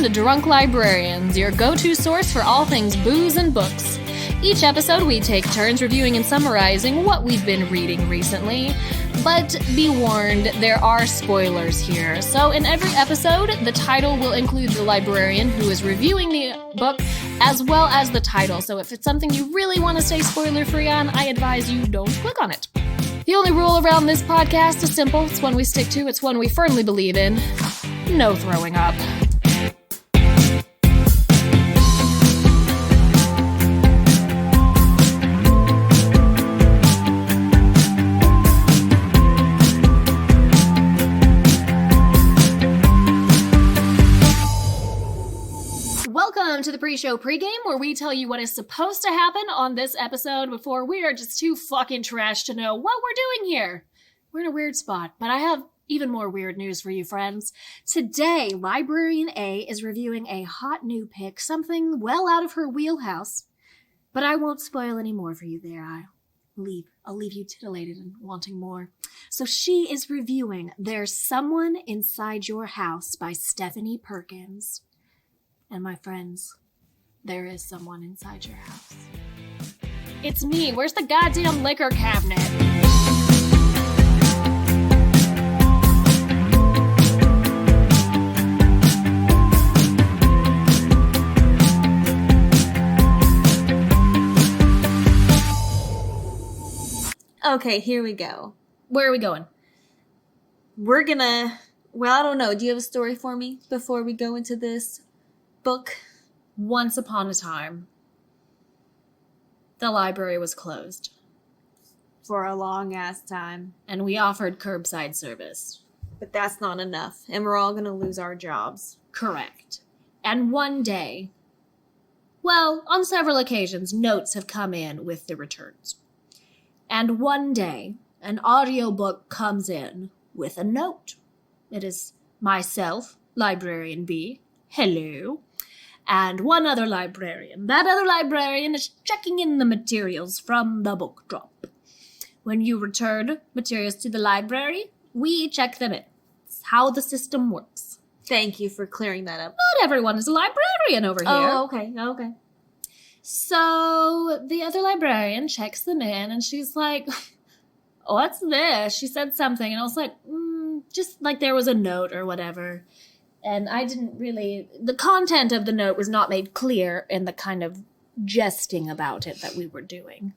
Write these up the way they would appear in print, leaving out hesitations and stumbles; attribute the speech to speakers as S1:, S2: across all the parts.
S1: Welcome to Drunk Librarians, your go-to source for all things booze and books. Each episode, we take turns reviewing and summarizing what we've been reading recently. But be warned, there are spoilers here. So in every episode, the title will include the librarian who is reviewing the book, as well as the title. So if it's something you really want to stay spoiler-free on, I advise you don't click on it. The only rule around this podcast is simple. It's one we stick to. It's one we firmly believe in. No throwing up. Welcome to the pre-show pregame, where we tell you what is supposed to happen on this episode before we are just too fucking trash to know what we're doing here. We're in a weird spot, but I have even more weird news for you, friends. Today, Librarian A is reviewing a hot new pick, something well out of her wheelhouse. But I won't spoil any more for you there. I'll leave you titillated and wanting more. So she is reviewing There's Someone Inside Your House by Stephanie Perkins. And my friends, there is someone inside your house. It's me. Where's the goddamn liquor cabinet?
S2: Okay, here we go.
S1: Where are we going?
S2: We're gonna... Well, I don't know. Do you have a story for me before we go into this book?
S1: Once upon a time, the library was closed.
S2: For a long-ass time.
S1: And we offered curbside service.
S2: But that's not enough. And we're all gonna lose our jobs.
S1: Correct. And one day, well, on several occasions, notes have come in with the returns. And one day, an audiobook comes in with a note. It is myself, Librarian B, hello, and one other librarian. That other librarian is checking in the materials from the book drop. When you return materials to the library, we check them in. It's how the system works.
S2: Thank you for clearing that up.
S1: Not everyone is a librarian over here.
S2: Oh, okay.
S1: So the other librarian checks them in, and she's like, what's this? She said something, and I was like, just like there was a note or whatever. And I didn't really... The content of the note was not made clear in the kind of jesting about it that we were doing.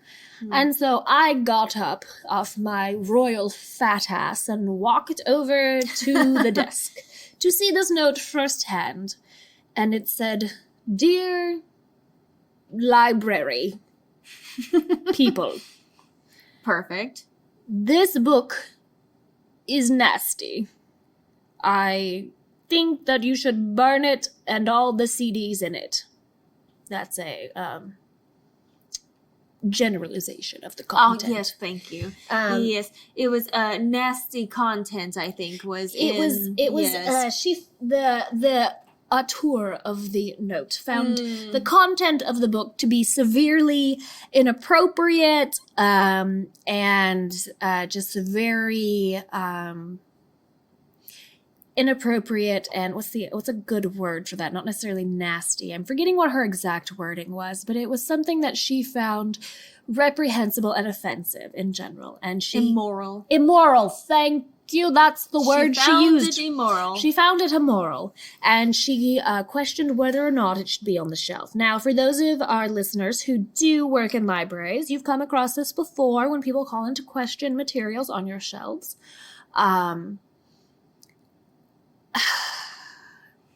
S1: And so I got up off my royal fat ass and walked over to the desk to see this note firsthand. And it said, Dear library people.
S2: Perfect.
S1: This book is nasty. I think that you should burn it and all the CDs in it. That's a generalization of the content.
S2: Oh, yes, thank you. Yes, it was nasty content, I think, the auteur of the note found the content of the book to be severely inappropriate and just very inappropriate, and what's a good word for that? Not necessarily nasty. I'm forgetting what her exact wording was, but it was something that she found reprehensible and offensive in general. And immoral.
S1: Immoral, thank you. That's the word she used.
S2: She found it immoral.
S1: She found it immoral, and she questioned whether or not it should be on the shelf. Now, for those of our listeners who do work in libraries, you've come across this before when people call in to question materials on your shelves.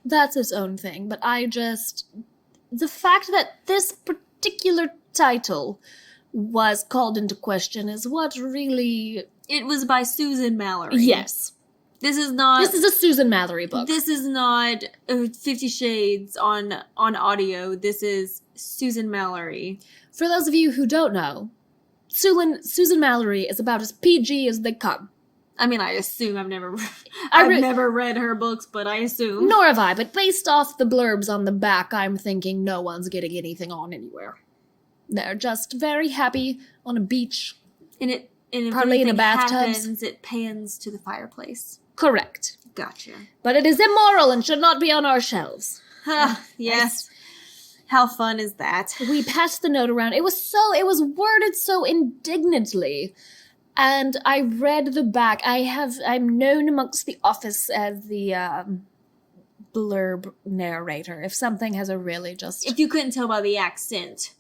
S1: That's its own thing, but the fact that this particular title was called into question is what really...
S2: It was by Susan Mallory.
S1: Yes.
S2: This is
S1: a Susan Mallory book.
S2: This is not 50 Shades on audio. This is Susan Mallory.
S1: For those of you who don't know, Susan Mallory is about as PG as they come.
S2: I mean, I assume. I've never read her books, but I assume.
S1: Nor have I, but based off the blurbs on the back, I'm thinking no one's getting anything on anywhere. They're just very happy on a beach.
S2: And if
S1: probably in a bathtub.
S2: Happens, it pans to the fireplace.
S1: Correct.
S2: Gotcha.
S1: But it is immoral and should not be on our shelves.
S3: Yes. How fun is that?
S2: We passed the note around. It was worded so indignantly. And I read the back. I'm known amongst the office as the blurb narrator. If something has a really just...
S3: If you couldn't tell by the accent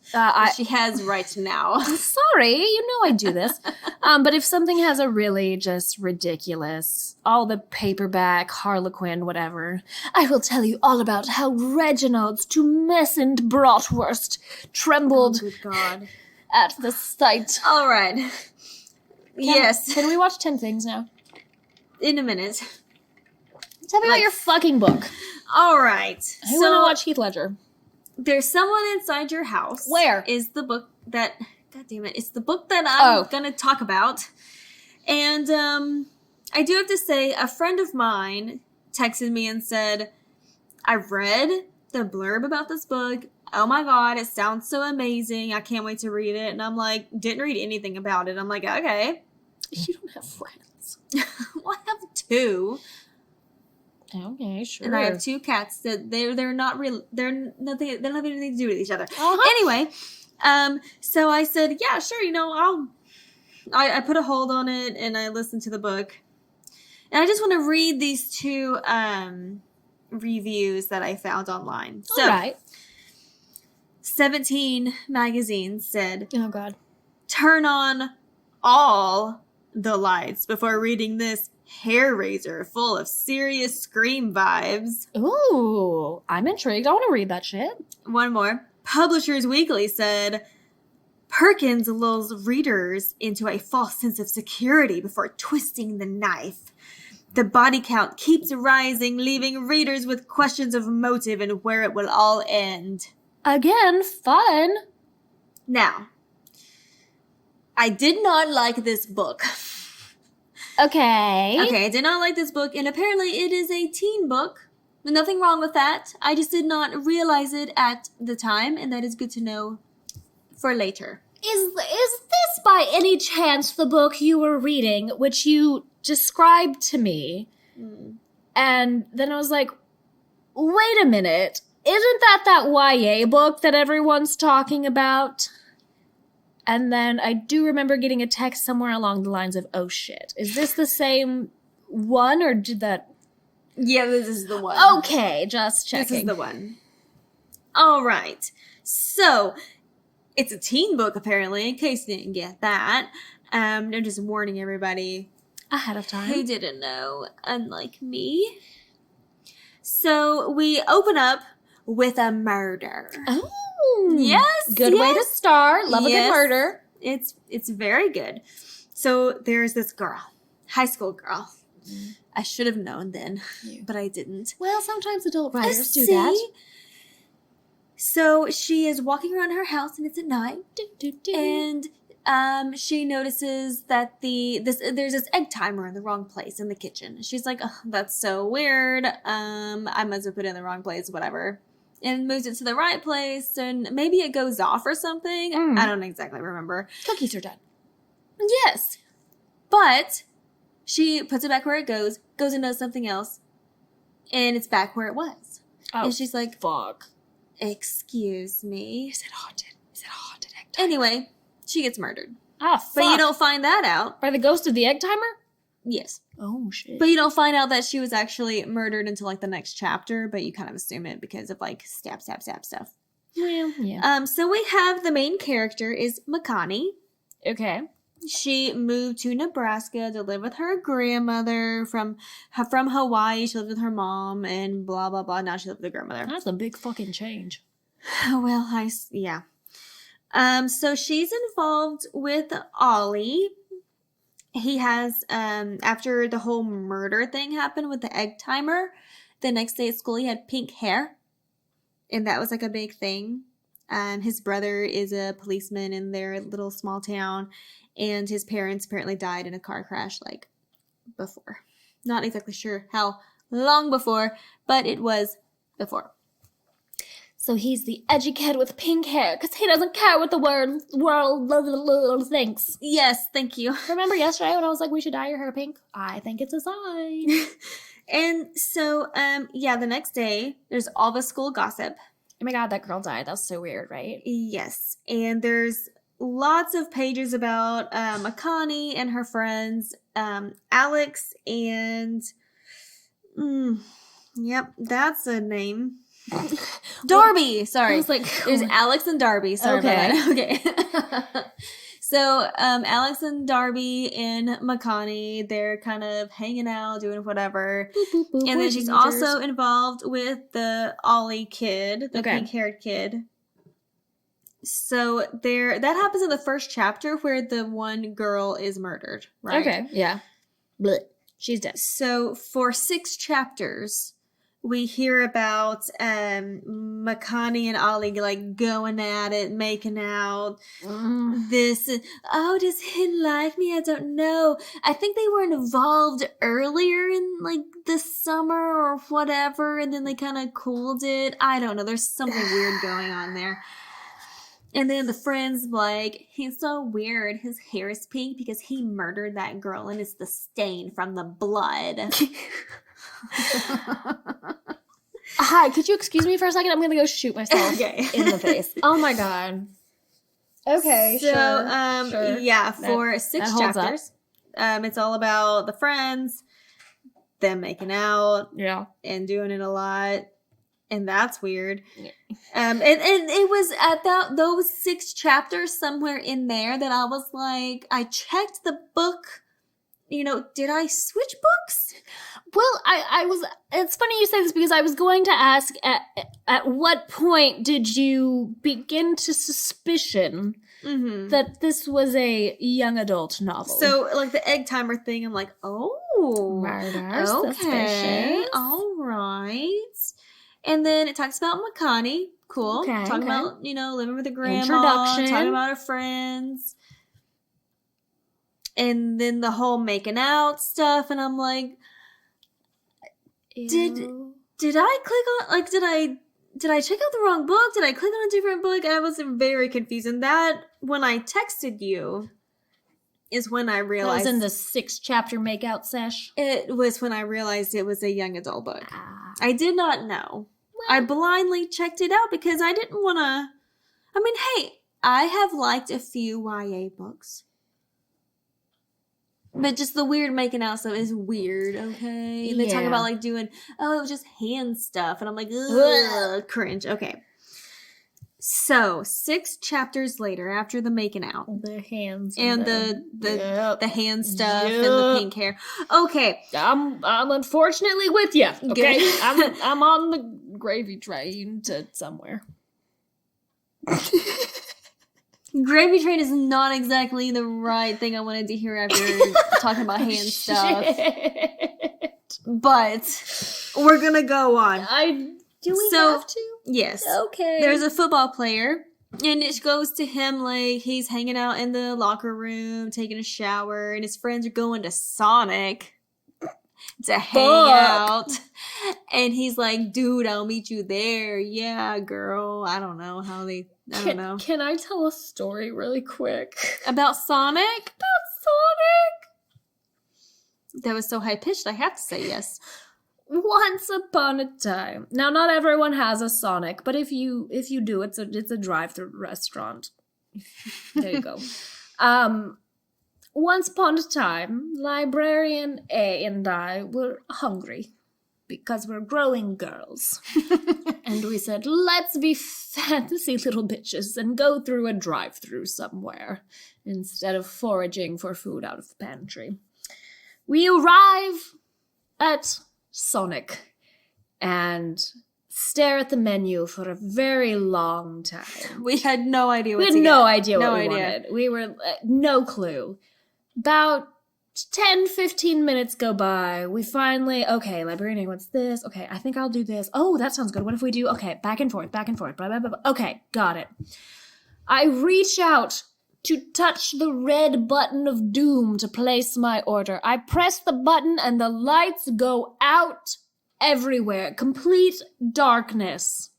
S3: she has right now.
S2: Sorry, you know I do this. But if something has a really just ridiculous, all the paperback, Harlequin, whatever, I will tell you all about how Reginald's tumescent bratwurst trembled
S3: Good God.
S2: at the sight.
S3: All right. Yes.
S2: Can we watch 10 Things now?
S3: In a minute.
S2: Tell me about your fucking book.
S3: All right.
S2: I want to watch Heath Ledger.
S3: There's someone inside your house.
S2: Where?
S3: Is the book that... God damn it. It's the book that I'm going to talk about. And I do have to say, a friend of mine texted me and said, I read the blurb about this book. Oh my God, it sounds so amazing. I can't wait to read it. And I'm like, didn't read anything about it. I'm like, okay.
S2: You don't have friends.
S3: Well, I have 2.
S2: Okay, sure.
S3: And I have 2 cats that they're not real. They're nothing. They don't have anything to do with each other.
S2: Uh-huh.
S3: Anyway, so I said, yeah, sure. You know, I put a hold on it and I listened to the book, and I just want to read these 2 reviews that I found online. So,
S2: all right.
S3: 17 magazine said,
S2: Oh God.
S3: turn on all the lights before reading this hair raiser full of serious scream vibes.
S2: Ooh, I'm intrigued. I want to read that shit.
S3: One more. Publishers Weekly said, Perkins lulls readers into a false sense of security before twisting the knife. The body count keeps rising, leaving readers with questions of motive and where it will all end.
S2: Again, fun.
S3: Now, I did not like this book.
S2: Okay.
S3: Okay, I did not like this book, and apparently it is a teen book. Nothing wrong with that. I just did not realize it at the time, and that is good to know for later.
S2: Is this by any chance the book you were reading, which you described to me? And then I was like, wait a minute. Isn't that YA book that everyone's talking about? And then I do remember getting a text somewhere along the lines of, oh shit, is this the same one, or did that...
S3: Yeah, this is the one.
S2: Okay, just checking.
S3: This is the one. All right. So, it's a teen book, apparently, in case you didn't get that. I'm just warning everybody
S2: Ahead of time.
S3: who didn't know, unlike me. So, we open up with a murder.
S2: Oh.
S3: Yes,
S2: Good way to start. Love a
S3: Yes.
S2: good murder.
S3: It's very good. So there's this girl, high school girl. I should have known then, but I didn't.
S2: Well, sometimes adult writers do
S3: See?
S2: that.
S3: So she is walking around her house, and it's at night, and she notices that there's this egg timer in the wrong place in the kitchen. She's like, oh, that's so weird. I must have put it in the wrong place, whatever. And moves it to the right place, and maybe it goes off or something. I don't exactly remember.
S2: Cookies are done.
S3: Yes. But she puts it back where it goes and does something else, and it's back where it was.
S2: Oh,
S3: and she's like,
S2: fuck.
S3: excuse me.
S2: Is it haunted? Is it a haunted egg timer?
S3: Anyway, she gets murdered.
S2: Ah, fuck.
S3: But you don't find that out.
S2: By the ghost of the egg timer?
S3: Yes.
S2: Oh, shit.
S3: But you don't find out that she was actually murdered until like the next chapter, but you kind of assume it because of like stab stuff.
S2: Well, yeah.
S3: So we have the main character is Makani.
S2: Okay.
S3: She moved to Nebraska to live with her grandmother from Hawaii. She lived with her mom and blah, blah, blah. Now she lives with her grandmother.
S2: That's a big fucking change.
S3: Well, yeah. So she's involved with Ollie. He has, after the whole murder thing happened with the egg timer, the next day at school he had pink hair. And that was like a big thing. His brother is a policeman in their little small town. And his parents apparently died in a car crash like before. Not exactly sure how long before, but it was before.
S2: So he's the edgy kid with pink hair, because he doesn't care what the world thinks.
S3: Yes, thank you.
S2: Remember yesterday when I was like, we should dye your hair pink? I think it's a sign.
S3: And so, the next day, there's all the school gossip.
S2: Oh my god, that girl died. That's so weird, right?
S3: Yes. And there's lots of pages about Makani and her friends, Alex and... yep, that's a name. Darby! Sorry.
S2: I was like...
S3: There's Alex and Darby. Sorry
S2: Okay.
S3: about that. Okay. So, Alex and Darby and Makani, they're kind of hanging out, doing whatever.
S2: Boop, boop, boop.
S3: And then she's also involved with the Ollie kid, the pink-haired kid. So that happens in the first chapter where the one girl is murdered, right?
S2: Okay, yeah. Blech. She's dead.
S3: So for 6 chapters, we hear about Makani and Ollie like going at it, making out. This, oh, does he like me? I don't know. I think they were involved earlier in like the summer or whatever, and then they kind of cooled it. I don't know. There's something weird going on there. And then the friend's like, he's so weird. His hair is pink because he murdered that girl and it's the stain from the blood.
S2: Hi, could you excuse me for a second? I'm gonna go shoot myself in the face. Oh my god. Okay,
S3: so,
S2: sure.
S3: Yeah, for 6 chapters, it's all about the friends, them making out, and doing it a lot, and that's weird. Yeah. And it was at those 6 chapters somewhere in there that I was like, I checked the book. You know, did I switch books?
S2: Well, I was, it's funny you say this because I was going to ask at what point did you begin to suspicion that this was a young adult novel?
S3: So, like the egg timer thing, I'm like, oh,
S2: murder,
S3: okay, all right. And then it talks about Makani, cool. Talking about, living with her grandma, talking about her friends. And then the whole making out stuff, and I'm like, did I click on, like, did I check out the wrong book? Did I click on a different book? I was very confused. And that, when I texted you, is when I realized.
S2: That was in the 6 chapter makeout sesh?
S3: It was when I realized it was a young adult book. I did not know. Well, I blindly checked it out because I didn't want to. I mean, hey, I have liked a few YA books. But just the weird making out stuff is weird, okay? And they talk about, like, doing, it was just hand stuff. And I'm like, ugh, cringe. Okay. So, 6 chapters later, after the making out.
S2: The hands.
S3: And the hand stuff and the pink hair. Okay.
S2: I'm unfortunately with you, okay? I'm on the gravy train to somewhere.
S3: Gravy train is not exactly the right thing I wanted to hear after talking about hand stuff. But we're gonna go on.
S2: Do we have to?
S3: Yes.
S2: Okay.
S3: There's a football player, and it goes to him like he's hanging out in the locker room, taking a shower, and his friends are going to Sonic to hang out. And he's like, dude, I'll meet you there. Yeah, girl. I don't know how they... I don't know.
S2: Can I tell a story really quick?
S3: About Sonic?
S2: About Sonic?
S3: That was so high-pitched, I have to say yes.
S2: Once upon a time. Now, not everyone has a Sonic, but if you do, it's a drive-thru restaurant. There you go. Once upon a time, Librarian A and I were hungry because we're growing girls. And we said, let's be fantasy little bitches and go through a drive-thru somewhere instead of foraging for food out of the pantry. We arrive at Sonic and stare at the menu for a very long time.
S3: We had no idea what
S2: we
S3: to
S2: had
S3: get.
S2: no idea what we wanted. We were no clue. About 10-15 minutes go by. We finally, okay, Librarian A, what's this? Okay, I think I'll do this. Oh, that sounds good. What if we do, okay, back and forth, blah, blah, blah, blah. Okay, got it. I reach out to touch the red button of doom to place my order. I press the button and the lights go out everywhere. Complete darkness.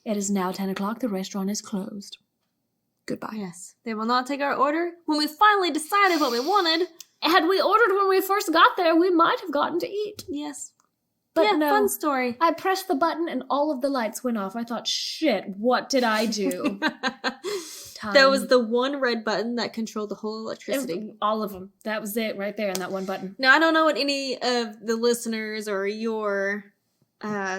S2: It is now 10 o'clock. The restaurant is closed. Goodbye.
S3: Yes. They will not take our order. When we finally decided what we wanted.
S2: Had we ordered when we first got there, we might have gotten to eat.
S3: Yes.
S2: But
S3: yeah,
S2: no,
S3: fun story.
S2: I pressed the button and all of the lights went off. I thought, shit, what did I do?
S3: That was the one red button that controlled the whole electricity.
S2: All of them. That was it right there in that one button.
S3: Now, I don't know what any of the listeners or your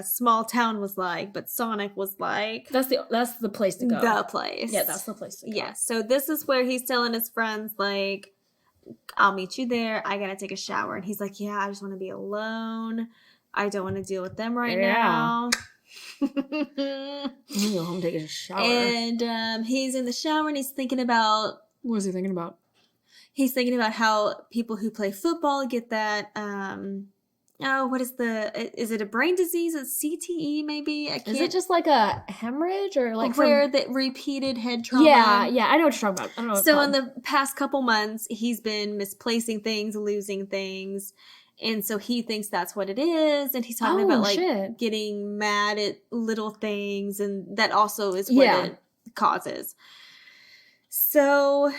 S3: small town was like, but Sonic was like...
S2: That's the place to go.
S3: The place.
S2: Yeah, that's the place to go.
S3: Yeah, so this is where he's telling his friends, like, I'll meet you there. I gotta take a shower. And he's like, yeah, I just want to be alone. I don't want to deal with them right now.
S2: I'm gonna go home and take a shower.
S3: And he's in the shower and he's thinking about...
S2: What is he thinking about?
S3: He's thinking about how people who play football get that... is it a brain disease? A CTE maybe?
S2: Is it just like a hemorrhage or like
S3: where the repeated head trauma?
S2: Yeah, I know what you're talking about. I don't know what
S3: So in the past couple months, he's been misplacing things, losing things. And so he thinks that's what it is. And he's talking about like getting mad at little things. And that also is what it causes. So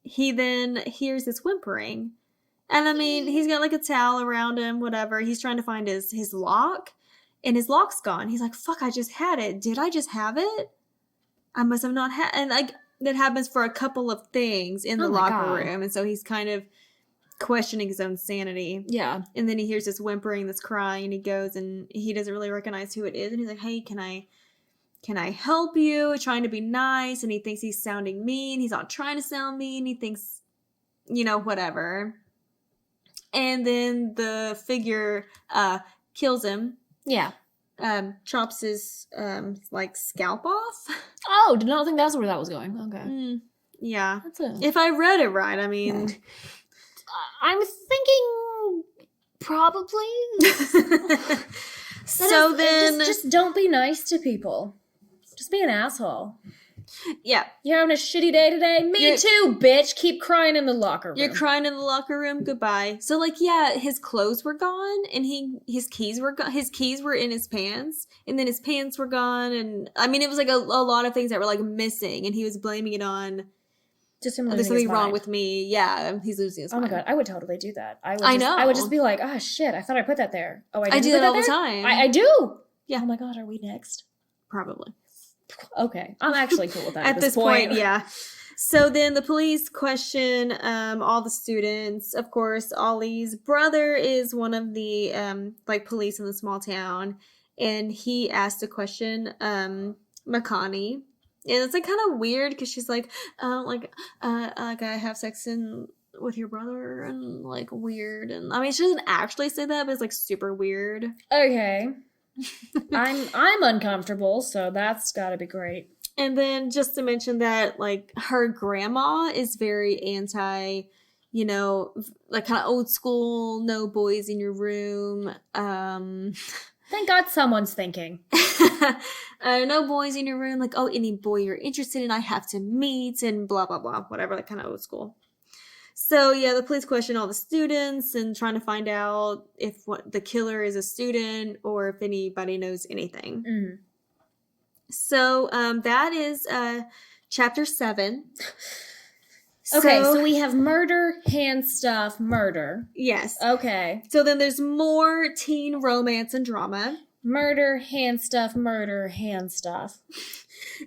S3: he then hears this whimpering. And I mean, he's got like a towel around him, whatever. He's trying to find his lock. And his lock's gone. He's like, fuck, I just had it. Did I just have it? I must have not had... And like that happens for a couple of things in the locker room. And so he's kind of questioning his own sanity.
S2: Yeah.
S3: And then he hears this whimpering, this crying, and he goes and he doesn't really recognize who it is. And he's like, hey, can I help you? Trying to be nice. And he thinks he's sounding mean. He's not trying to sound mean. He thinks, whatever. And then the figure kills him.
S2: Yeah.
S3: Chops his like scalp off.
S2: Oh, did not think that's where that was going. Okay.
S3: Yeah. If I read it right, I mean...
S2: I'm thinking probably.
S3: So then...
S2: Just don't be nice to people. Just be an asshole.
S3: Yeah.
S2: You're having a shitty day today? Me too, bitch. Keep crying in the locker room.
S3: You're crying in the locker room? Goodbye. So, like, yeah, his clothes were gone, and his keys were gone. His keys were in his pants, and then his pants were gone, and, I mean, it was, like, a lot of things that were, like, missing, and he was blaming it on...
S2: Just him
S3: there's something wrong with me. Yeah, he's losing his mind.
S2: Oh my god, I would totally do that.
S3: I know.
S2: I would just be like, shit, I thought I put that there. Oh, I
S3: do that all the time.
S2: I do.
S3: Yeah.
S2: Oh my god, are we next?
S3: Probably.
S2: Okay, I'm actually cool with that
S3: at this point. Yeah. So then the police question all the students. Of course, Ollie's brother is one of the like police in the small town, and he asked a question McConaughey. And it's like kind of weird because she's like I have sex with your brother and like weird, and I mean she doesn't actually say that, but it's like super weird.
S2: Okay. I'm uncomfortable, so that's gotta be great.
S3: And then just to mention that like her grandma is very anti, like kind of old school, no boys in your room.
S2: Thank God someone's thinking.
S3: No boys in your room, like, oh, any boy you're interested in, I have to meet, and blah, blah, blah, whatever, like kind of old school. So, yeah, the police question all the students and trying to find out if the killer is a student or if anybody knows anything.
S2: Mm-hmm.
S3: So, that is chapter 7.
S2: Okay, so we have murder, hand stuff, murder.
S3: Yes.
S2: Okay.
S3: So then there's more teen romance and drama.
S2: Murder, hand stuff, murder, hand stuff.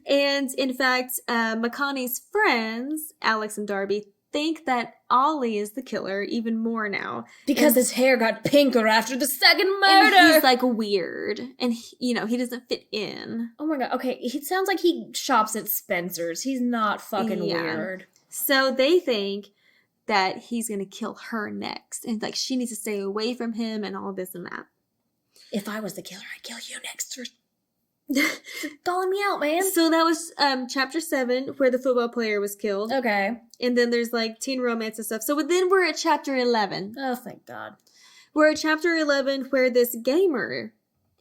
S3: And in fact, McConaughey's friends, Alex and Darby, think that Ollie is the killer even more now.
S2: Because his hair got pinker after the second murder.
S3: And he's like weird. And, he doesn't fit in.
S2: Oh my god. Okay, it sounds like he shops at Spencer's. He's not fucking weird.
S3: So they think that he's going to kill her next. And like she needs to stay away from him and all this and that.
S2: If I was the killer, I'd kill you next for calling me out, man.
S3: So that was chapter 7 where the football player was killed.
S2: Okay.
S3: And then there's like teen romance and stuff. So then we're at chapter 11.
S2: Oh, thank God.
S3: We're at chapter 11 where this gamer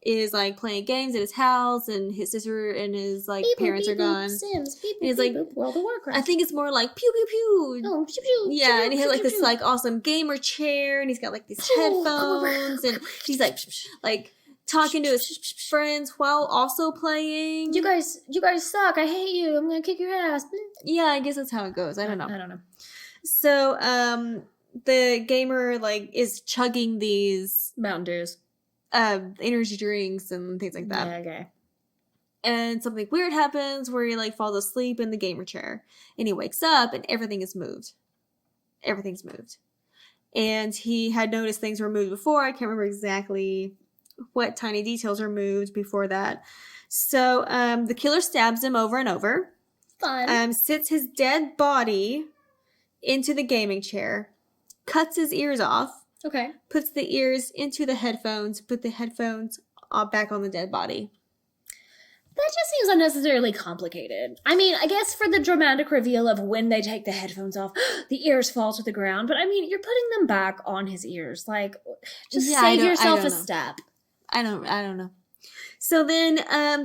S3: is like playing games at his house and his sister and his like parents are gone.
S2: Sims, beep,
S3: and he's
S2: beep,
S3: like,
S2: beep, World of Warcraft.
S3: I think it's more like pew pew pew.
S2: Oh, pew pew.
S3: Yeah,
S2: pew,
S3: and he has
S2: pew,
S3: like
S2: pew,
S3: this
S2: pew.
S3: like awesome gamer chair and he's got like these headphones and he's like talking to his friends while also playing.
S2: You guys suck. I hate you. I'm gonna kick your ass.
S3: Yeah, I guess that's how it goes. I don't know.
S2: I don't know.
S3: So, the gamer, like, is chugging these
S2: Mountain Dews.
S3: energy drinks and things like that.
S2: Yeah, okay.
S3: And something weird happens where he, like, falls asleep in the gamer chair. And he wakes up and everything is moved. Everything's moved. And he had noticed things were moved before. I can't remember exactly what tiny details were moved before that. So the killer stabs him over and over.
S2: Fun.
S3: Sits his dead body into the gaming chair. Cuts his ears off.
S2: Okay.
S3: Puts the ears into the headphones. Put the headphones back on the dead body.
S2: That just seems unnecessarily complicated. I mean, I guess for the dramatic reveal of when they take the headphones off, the ears fall to the ground. But I mean, you're putting them back on his ears. Like, just save yourself a step.
S3: I don't know. So then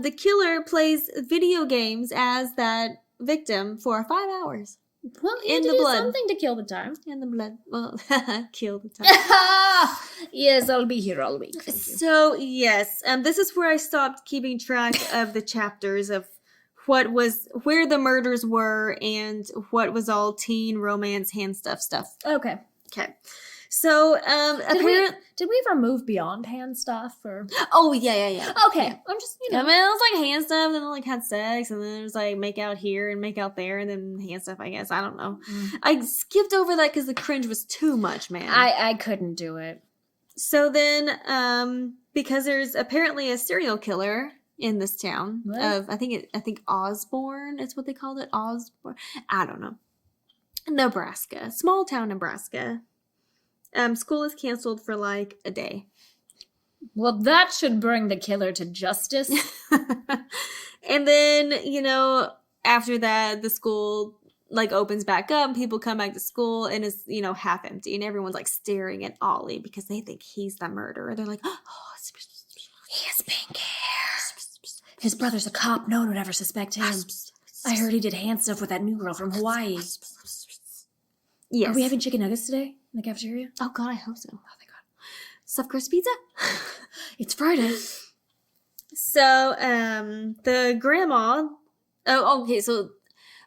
S3: the killer plays video games as that victim for 5 hours.
S2: Well, he
S3: In
S2: had to
S3: the
S2: do
S3: blood.
S2: something to kill the time.
S3: In the blood. Well, kill the time.
S2: Yes, I'll be here all week. Thank you.
S3: So, yes, this is where I stopped keeping track of the chapters of where the murders were and what was all teen romance hand stuff.
S2: Okay.
S3: Okay. So,
S2: Did we ever move beyond hand stuff? Or
S3: oh, yeah.
S2: okay,
S3: Yeah.
S2: I'm just
S3: I mean, it was like hand stuff, and then like had sex, and then it was like make out here and make out there, and then hand stuff, I guess. I don't know. I skipped over that because the cringe was too much, man.
S2: I couldn't do it.
S3: So then, because there's apparently a serial killer in this town
S2: What?
S3: of, I think Osborne is what they called it. Osborne. I don't know. Nebraska. Small town Nebraska. School is canceled for like a day.
S2: Well, that should bring the killer to justice.
S3: And then, after that, the school like opens back up, people come back to school and it's, half empty, and everyone's like staring at Ollie because they think he's the murderer. They're like, oh,
S2: He has pink hair. His brother's a cop. No one would ever suspect him. I heard he did hand stuff with that new girl from Hawaii.
S3: yes.
S2: Are we having chicken nuggets today in the cafeteria?
S3: Oh God, I hope so. Oh my God. Stuffed crust pizza?
S2: It's Friday.
S3: So, the grandma, okay, so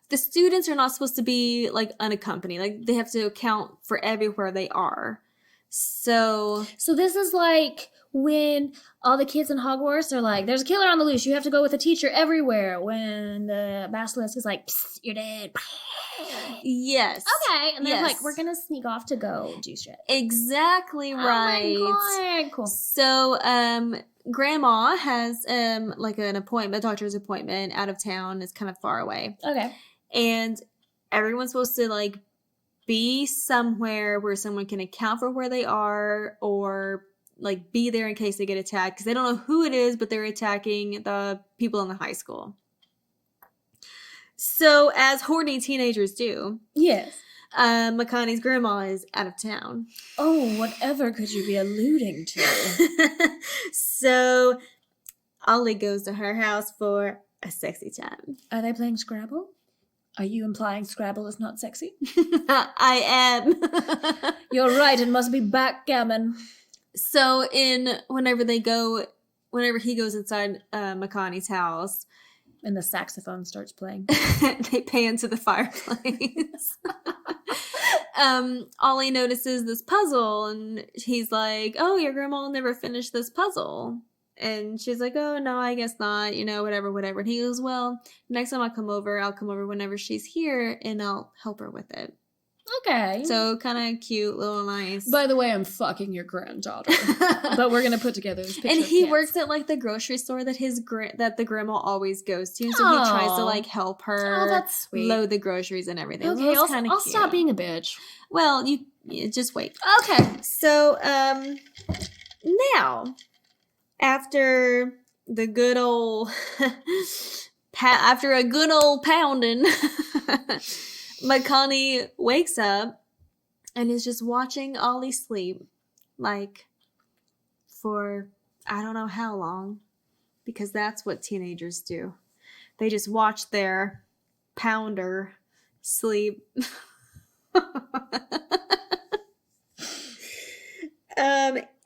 S3: the students are not supposed to be like unaccompanied. Like they have to account for everywhere they are. So
S2: this is like when all the kids in Hogwarts are like, there's a killer on the loose. You have to go with a teacher everywhere. When the basilisk is like, psst, you're dead.
S3: yes.
S2: Okay. And they're
S3: Yes.
S2: like, we're going to sneak off to go do shit.
S3: Exactly right.
S2: Oh my God. Cool.
S3: So, grandma has, like an appointment, a doctor's appointment out of town. It's kind of far away.
S2: Okay.
S3: And everyone's supposed to like be somewhere where someone can account for where they are, or like be there in case they get attacked, because they don't know who it is, but they're attacking the people in the high school. So as horny teenagers do,
S2: Yes.
S3: Makani's grandma is out of town.
S2: Oh, whatever could you be alluding to?
S3: So Ollie goes to her house for a sexy time.
S2: Are they playing Scrabble? Are you implying Scrabble is not sexy?
S3: I am.
S2: You're right, it must be backgammon.
S3: So whenever he goes inside Makani's house,
S2: And the saxophone starts playing.
S3: they pan to the fireplace. Ollie notices this puzzle, and he's like, oh, your grandma will never finish this puzzle. And she's like, oh, no, I guess not, whatever. And he goes, well, next time I'll come over whenever she's here, and I'll help her with it.
S2: Okay.
S3: So kind of cute, little nice.
S2: By the way, I'm fucking your granddaughter. But we're going to put together this picture
S3: And
S2: of
S3: he
S2: kids.
S3: works at like the grocery store that that the grandma always goes to. So he tries to
S2: Aw.
S3: like help her
S2: Oh, that's sweet.
S3: load the groceries and everything.
S2: Okay,
S3: So it's kinda
S2: I'll
S3: cute.
S2: stop being a bitch.
S3: Well, you just wait.
S2: Okay.
S3: So, now, after the good old, after a good old pounding, Makani wakes up and is just watching Ollie sleep, like, for I don't know how long, because that's what teenagers do. They just watch their pounder sleep.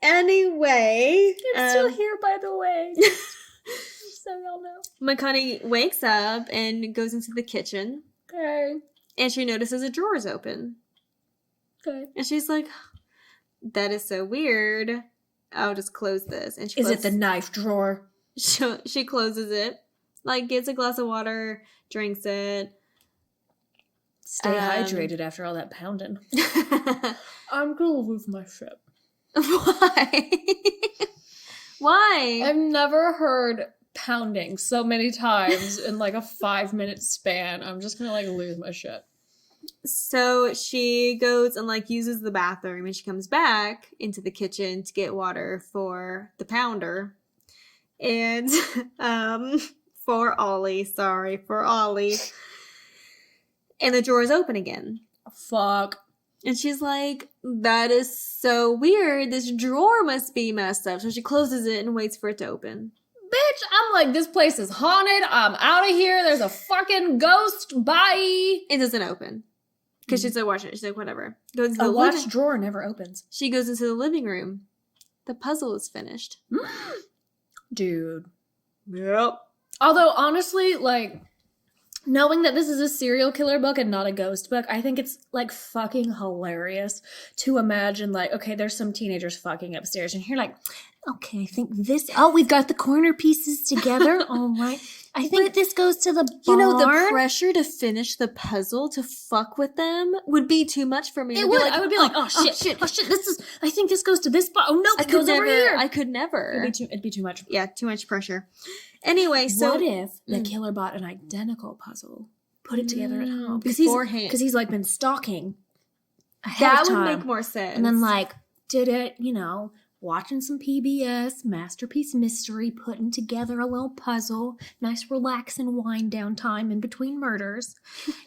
S3: Anyway,
S2: I'm still here, by the way. So y'all know.
S3: Makani wakes up and goes into the kitchen,
S2: Okay.
S3: and she notices a drawer's open.
S2: Okay.
S3: And she's like, that is so weird. I'll just close this. And
S2: Is it the knife drawer?
S3: She closes it, like gets a glass of water, drinks it.
S2: Stay hydrated after all that pounding. I'm gonna lose my shit.
S3: Why? Why?
S2: I've never heard pounding so many times in like a 5-minute span. I'm just gonna like lose my shit.
S3: So she goes and like uses the bathroom, and she comes back into the kitchen to get water for the pounder. And for Ollie. And the drawer is open again.
S2: Fuck.
S3: And she's like, that is so weird. This drawer must be messed up. So she closes it and waits for it to open.
S2: Bitch, I'm like, this place is haunted. I'm out of here. There's a fucking ghost. Bye.
S3: It doesn't open. Because she's like, watch it. She's like, whatever. Goes into
S2: A
S3: the
S2: watch drawer never opens.
S3: She goes into the living room. The puzzle is finished.
S2: Dude.
S3: Yep.
S2: Although, honestly, like, knowing that this is a serial killer book and not a ghost book, I think it's, like, fucking hilarious to imagine, like, okay, there's some teenagers fucking upstairs, and you're like, okay, I think this... Oh, we've got the corner pieces together. All right. I think this goes to the barn.
S3: You know, the pressure to finish the puzzle, to fuck with them, would be too much for me.
S2: It would. I would be like, oh shit, this is... I think this goes to this barn. Oh, no, it goes over here.
S3: I could never.
S2: It'd be too much.
S3: Yeah, too much pressure. Anyway, so...
S2: What if the killer bought an identical puzzle, put it together at home?
S3: Beforehand.
S2: Because he's, like, been stalking ahead of time.
S3: That would make more sense.
S2: And then, like, did it, you know... Watching some PBS, Masterpiece Mystery, putting together a little puzzle, nice relaxing wind down time in between murders.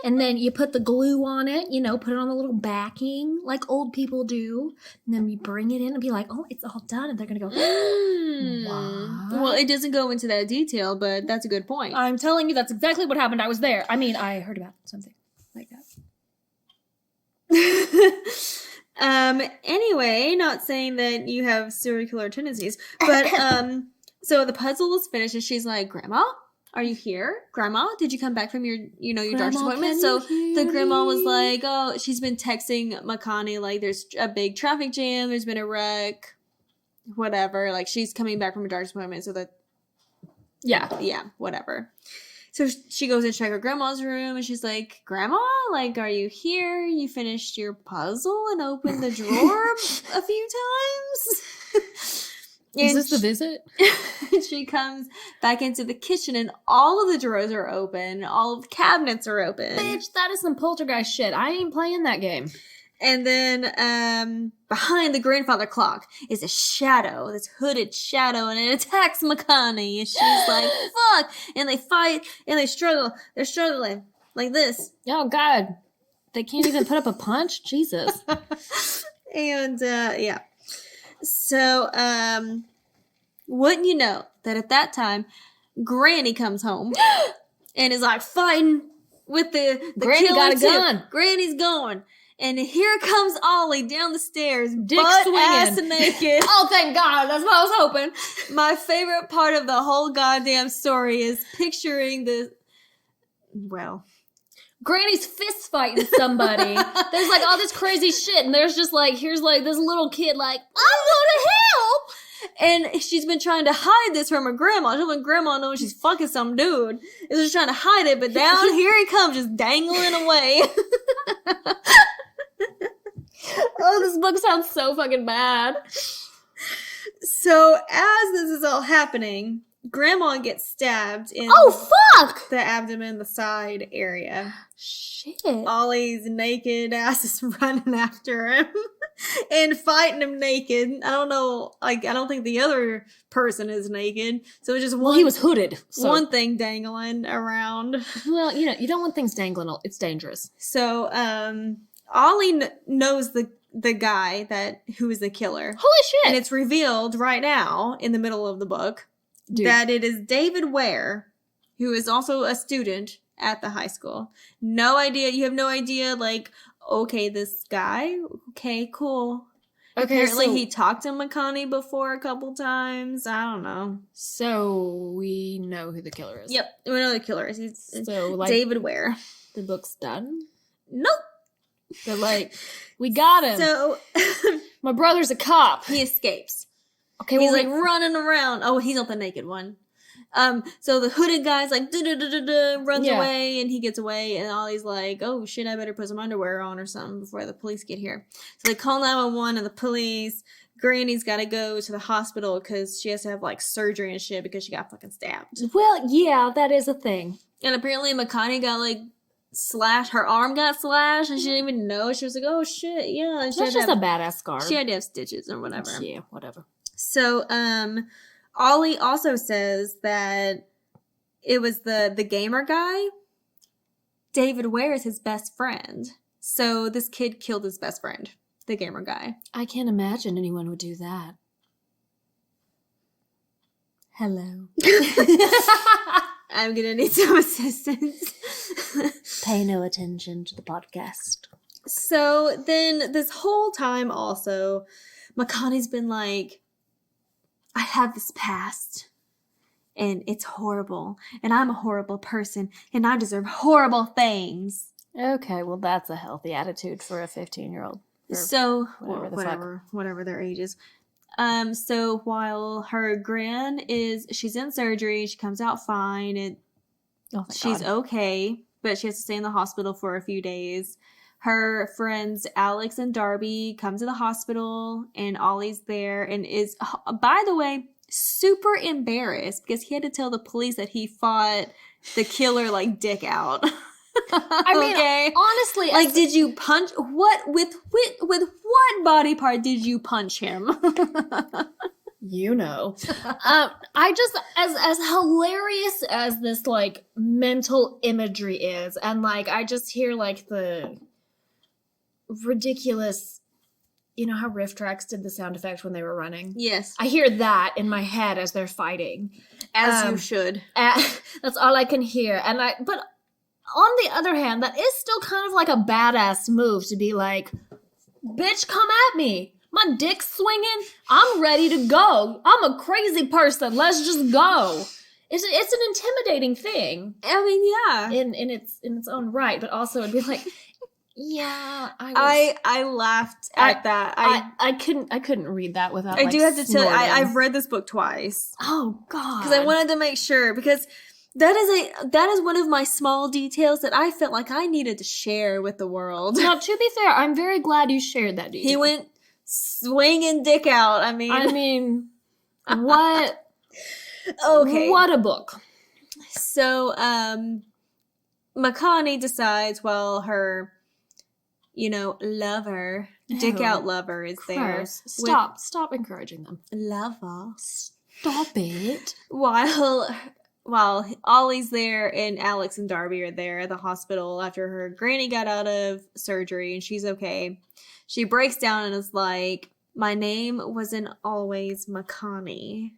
S2: And then you put the glue on it, you know, put it on a little backing like old people do. And then you bring it in and be like, oh, it's all done. And they're going to go, what?
S3: Well, it doesn't go into that detail, but that's a good point.
S2: I'm telling you, that's exactly what happened. I was there. I mean, I heard about something like that.
S3: Anyway, not saying that you have serial killer tendencies, but, so the puzzle is finished and she's like, Grandma, are you here? Grandma, did you come back from your doctor's appointment? So the grandma was like, oh, she's been texting Makani, like, there's a big traffic jam, there's been a wreck, whatever. Like, she's coming back from a doctor's appointment, so that, yeah, whatever. So she goes and check her grandma's room, and she's like, Grandma, like, are you here? You finished your puzzle and opened the drawer a few times?
S2: Is this the visit?
S3: She comes back into the kitchen, and all of the drawers are open. All of the cabinets are open.
S2: Bitch, that is some poltergeist shit. I ain't playing that game.
S3: And then behind the grandfather clock is a shadow, this hooded shadow, and it attacks Makani. And she's like, fuck! And they fight, and they struggle. They're struggling like this.
S2: Oh, God. They can't even put up a punch? Jesus.
S3: And, yeah. So, wouldn't you know that at that time, Granny comes home and is like fighting with the
S2: Granny got a gun.
S3: Granny's going. And here comes Ollie down the stairs,
S2: dick
S3: butt
S2: swinging,
S3: ass naked.
S2: Oh, thank God! That's what I was hoping.
S3: My favorite part of the whole goddamn story is picturing the, well,
S2: Granny's fist fighting somebody. There's like all this crazy shit, and there's just like, here's like this little kid like, I'm gonna help.
S3: And she's been trying to hide this from her grandma. She don't want grandma to know she's fucking some dude. And she's trying to hide it, but down here he comes, just dangling away.
S2: Oh, this book sounds so fucking bad.
S3: So as this is all happening, Grandma gets stabbed in
S2: fuck!
S3: the abdomen, the side area.
S2: Shit.
S3: Ollie's naked ass is running after him and fighting him naked. I don't know, like, I don't think the other person is naked. So it's just one.
S2: Well, he was hooded. So.
S3: One thing dangling around.
S2: Well, you know, you don't want things dangling. It's dangerous.
S3: So, Ollie knows the guy who is the killer.
S2: Holy shit!
S3: And it's revealed right now in the middle of the book. Dude. That it is David Ware, who is also a student at the high school. No idea. You have no idea, like, okay, this guy? Okay, cool. Okay, apparently he talked to Makani before a couple times. I don't know.
S2: So we know who the killer is.
S3: Yep, we know who the killer is. It's
S2: so, like,
S3: David Ware.
S2: The book's done?
S3: Nope.
S1: They're like, we got him.
S3: So
S1: My brother's a cop.
S3: he escapes.
S1: Okay,
S3: He's
S1: well,
S3: like running around. Oh, he's not the naked one. So the hooded guy's like runs away, and he gets away, and Ollie's like, oh shit, I better put some underwear on or something before the police get here. So they call 911 and the police. Granny's got to go to the hospital because she has to have like surgery and shit because she got fucking stabbed.
S1: well, yeah, that is a thing.
S3: And apparently McConaughey got like slashed. Her arm got slashed, and she didn't even know. She was like, oh shit, yeah. And
S1: That's just a badass scar.
S3: She had to have stitches or whatever.
S1: Yeah, whatever.
S3: So, Ollie also says that it was the gamer guy. David Ware is his best friend. So this kid killed his best friend, the gamer guy.
S1: I can't imagine anyone would do that. Hello.
S3: I'm gonna need some assistance.
S1: Pay no attention to the podcast.
S3: So then this whole time also, McConaughey's been like, I have this past, and it's horrible, and I'm a horrible person, and I deserve horrible things.
S1: Okay, well, that's a healthy attitude for a 15-year-old.
S3: So,
S1: whatever
S3: their age is. So while her gran she's in surgery, she comes out fine, and she's okay, but she has to stay in the hospital for a few days. Her friends Alex and Darby come to the hospital, and Ollie's there and is, by the way, super embarrassed because he had to tell the police that he fought the killer like dick out.
S1: I mean,
S3: okay?
S1: Honestly,
S3: like, did you punch with what body part did you punch him?
S1: You know. I just, as hilarious as this like mental imagery is, and like I just hear like the ridiculous, you know how riff tracks did the sound effect when they were running?
S3: Yes.
S1: I hear that in my head as they're fighting.
S3: As you should.
S1: That's all I can hear. But on the other hand, that is still kind of like a badass move to be like, bitch, come at me. My dick's swinging. I'm ready to go. I'm a crazy person. Let's just go. It's an intimidating thing.
S3: I mean, yeah.
S1: In its own right, but also it'd be like, yeah,
S3: I laughed at that.
S1: I couldn't read that without.
S3: I do have to tell you, I've read this book twice.
S1: Oh God!
S3: Because I wanted to make sure, because that is one of my small details that I felt like I needed to share with the world.
S1: Now, to be fair, I'm very glad you shared that detail.
S3: He went swinging dick out. I mean,
S1: what?
S3: Okay,
S1: what a book.
S3: So, McConaughey decides while her, lover, dick out lover is there.
S1: Stop encouraging them.
S3: Lover.
S1: Stop it.
S3: While Ollie's there and Alex and Darby are there at the hospital after her granny got out of surgery and she's okay, she breaks down and is like, my name wasn't always McConaughey.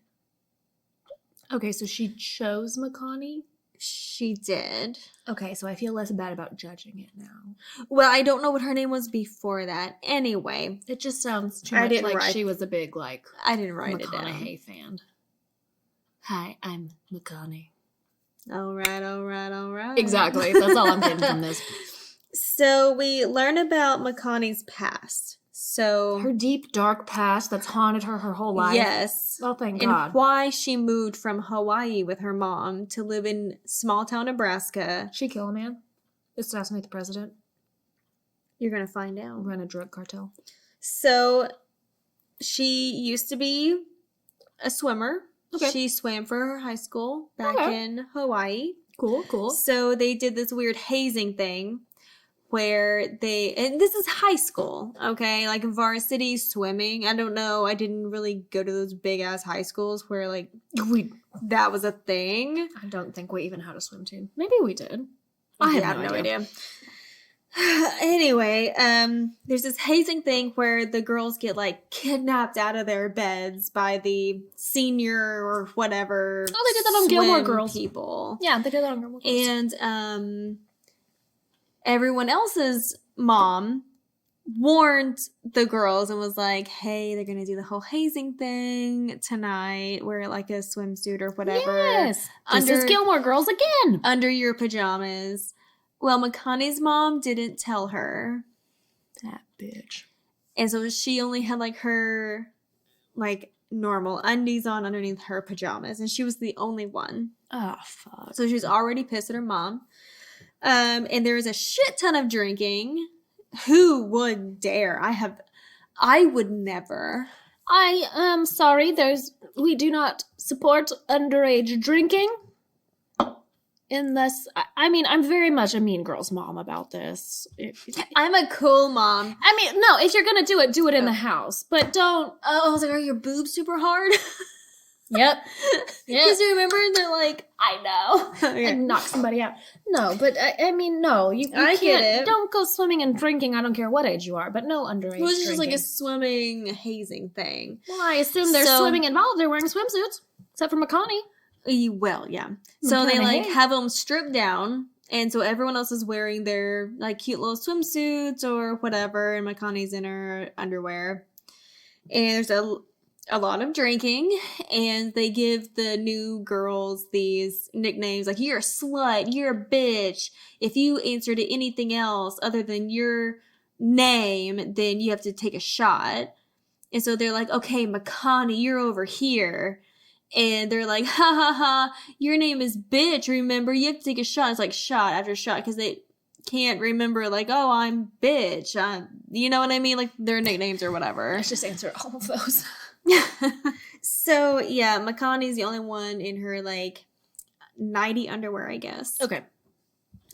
S1: Okay, so she chose McConaughey?
S3: She did.
S1: Okay, so I feel less bad about judging it now.
S3: Well, I don't know what her name was before that. Anyway.
S1: It just sounds too much like she was a big, like,
S3: I didn't write it down.
S1: McConaughey fan. Hi, I'm McConaughey.
S3: All right.
S1: Exactly. That's all I'm getting from this.
S3: So we learn about McConaughey's past. So
S1: her deep, dark past that's haunted her whole life.
S3: Yes.
S1: Oh, thank God.
S3: And why she moved from Hawaii with her mom to live in small town Nebraska.
S1: She kill a man? Assassinate the president?
S3: You're going to find out.
S1: Run a drug cartel.
S3: So she used to be a swimmer. Okay. She swam for her high school back in Hawaii.
S1: Cool.
S3: So they did this weird hazing thing where and this is high school, okay? Like varsity swimming. I don't know. I didn't really go to those big ass high schools where like that was a thing.
S1: I don't think we even had a swim team. Maybe we did. I have no idea.
S3: Anyway, there's this hazing thing where the girls get like kidnapped out of their beds by the senior or whatever.
S1: Oh, they did that on Gilmore Girls.
S3: People.
S1: Yeah, they did that on Gilmore Girls.
S3: And everyone else's mom warned the girls and was like, hey, they're gonna do the whole hazing thing tonight. Wear like a swimsuit or whatever.
S1: Yes. This is Gilmore Girls again.
S3: Under your pajamas. Well, McConaughey's mom didn't tell her.
S2: bitch.
S3: And so she only had like her like normal undies on underneath her pajamas, and she was the only one.
S2: Oh, fuck.
S3: So she was already pissed at her mom. And there was a shit ton of drinking. Who would dare? I would never.
S2: I am sorry, we do not support underage drinking. Unless, I'm very much a mean girl's mom about this.
S3: I'm a cool mom.
S2: No, if you're gonna do it in the house. But don't.
S3: Oh, I was like, are your boobs super hard?
S2: Yep.
S3: Because you remember, they're like,
S2: I know.
S3: Okay.
S2: And knock somebody out. No, but no, you
S3: I
S2: can't.
S3: get it.
S2: Don't go swimming and drinking. I don't care what age you are, but no underage
S3: it was just
S2: drinking.
S3: like a swimming hazing thing.
S2: Well, I assume there's swimming involved. They're wearing swimsuits, except for McConaughey.
S3: Well, yeah. So they like
S2: McConaughey.
S3: have them stripped down, and so everyone else is wearing their like cute little swimsuits or whatever, and McConaughey's in her underwear. And there's a lot of drinking, and they give the new girls these nicknames like, you're a slut, you're a bitch. If you answer to anything else other than your name, then you have to take a shot. And so they're like, okay, McConaughey, you're over here. And they're like, ha ha ha, your name is bitch, remember? You have to take a shot. It's like shot after shot, because they can't remember, like, oh, I'm bitch. You know what I mean? Like, their nicknames or whatever.
S2: Let's just answer all of those.
S3: So, yeah, McConaughey's the only one in her, like, nighty underwear, I guess.
S2: Okay.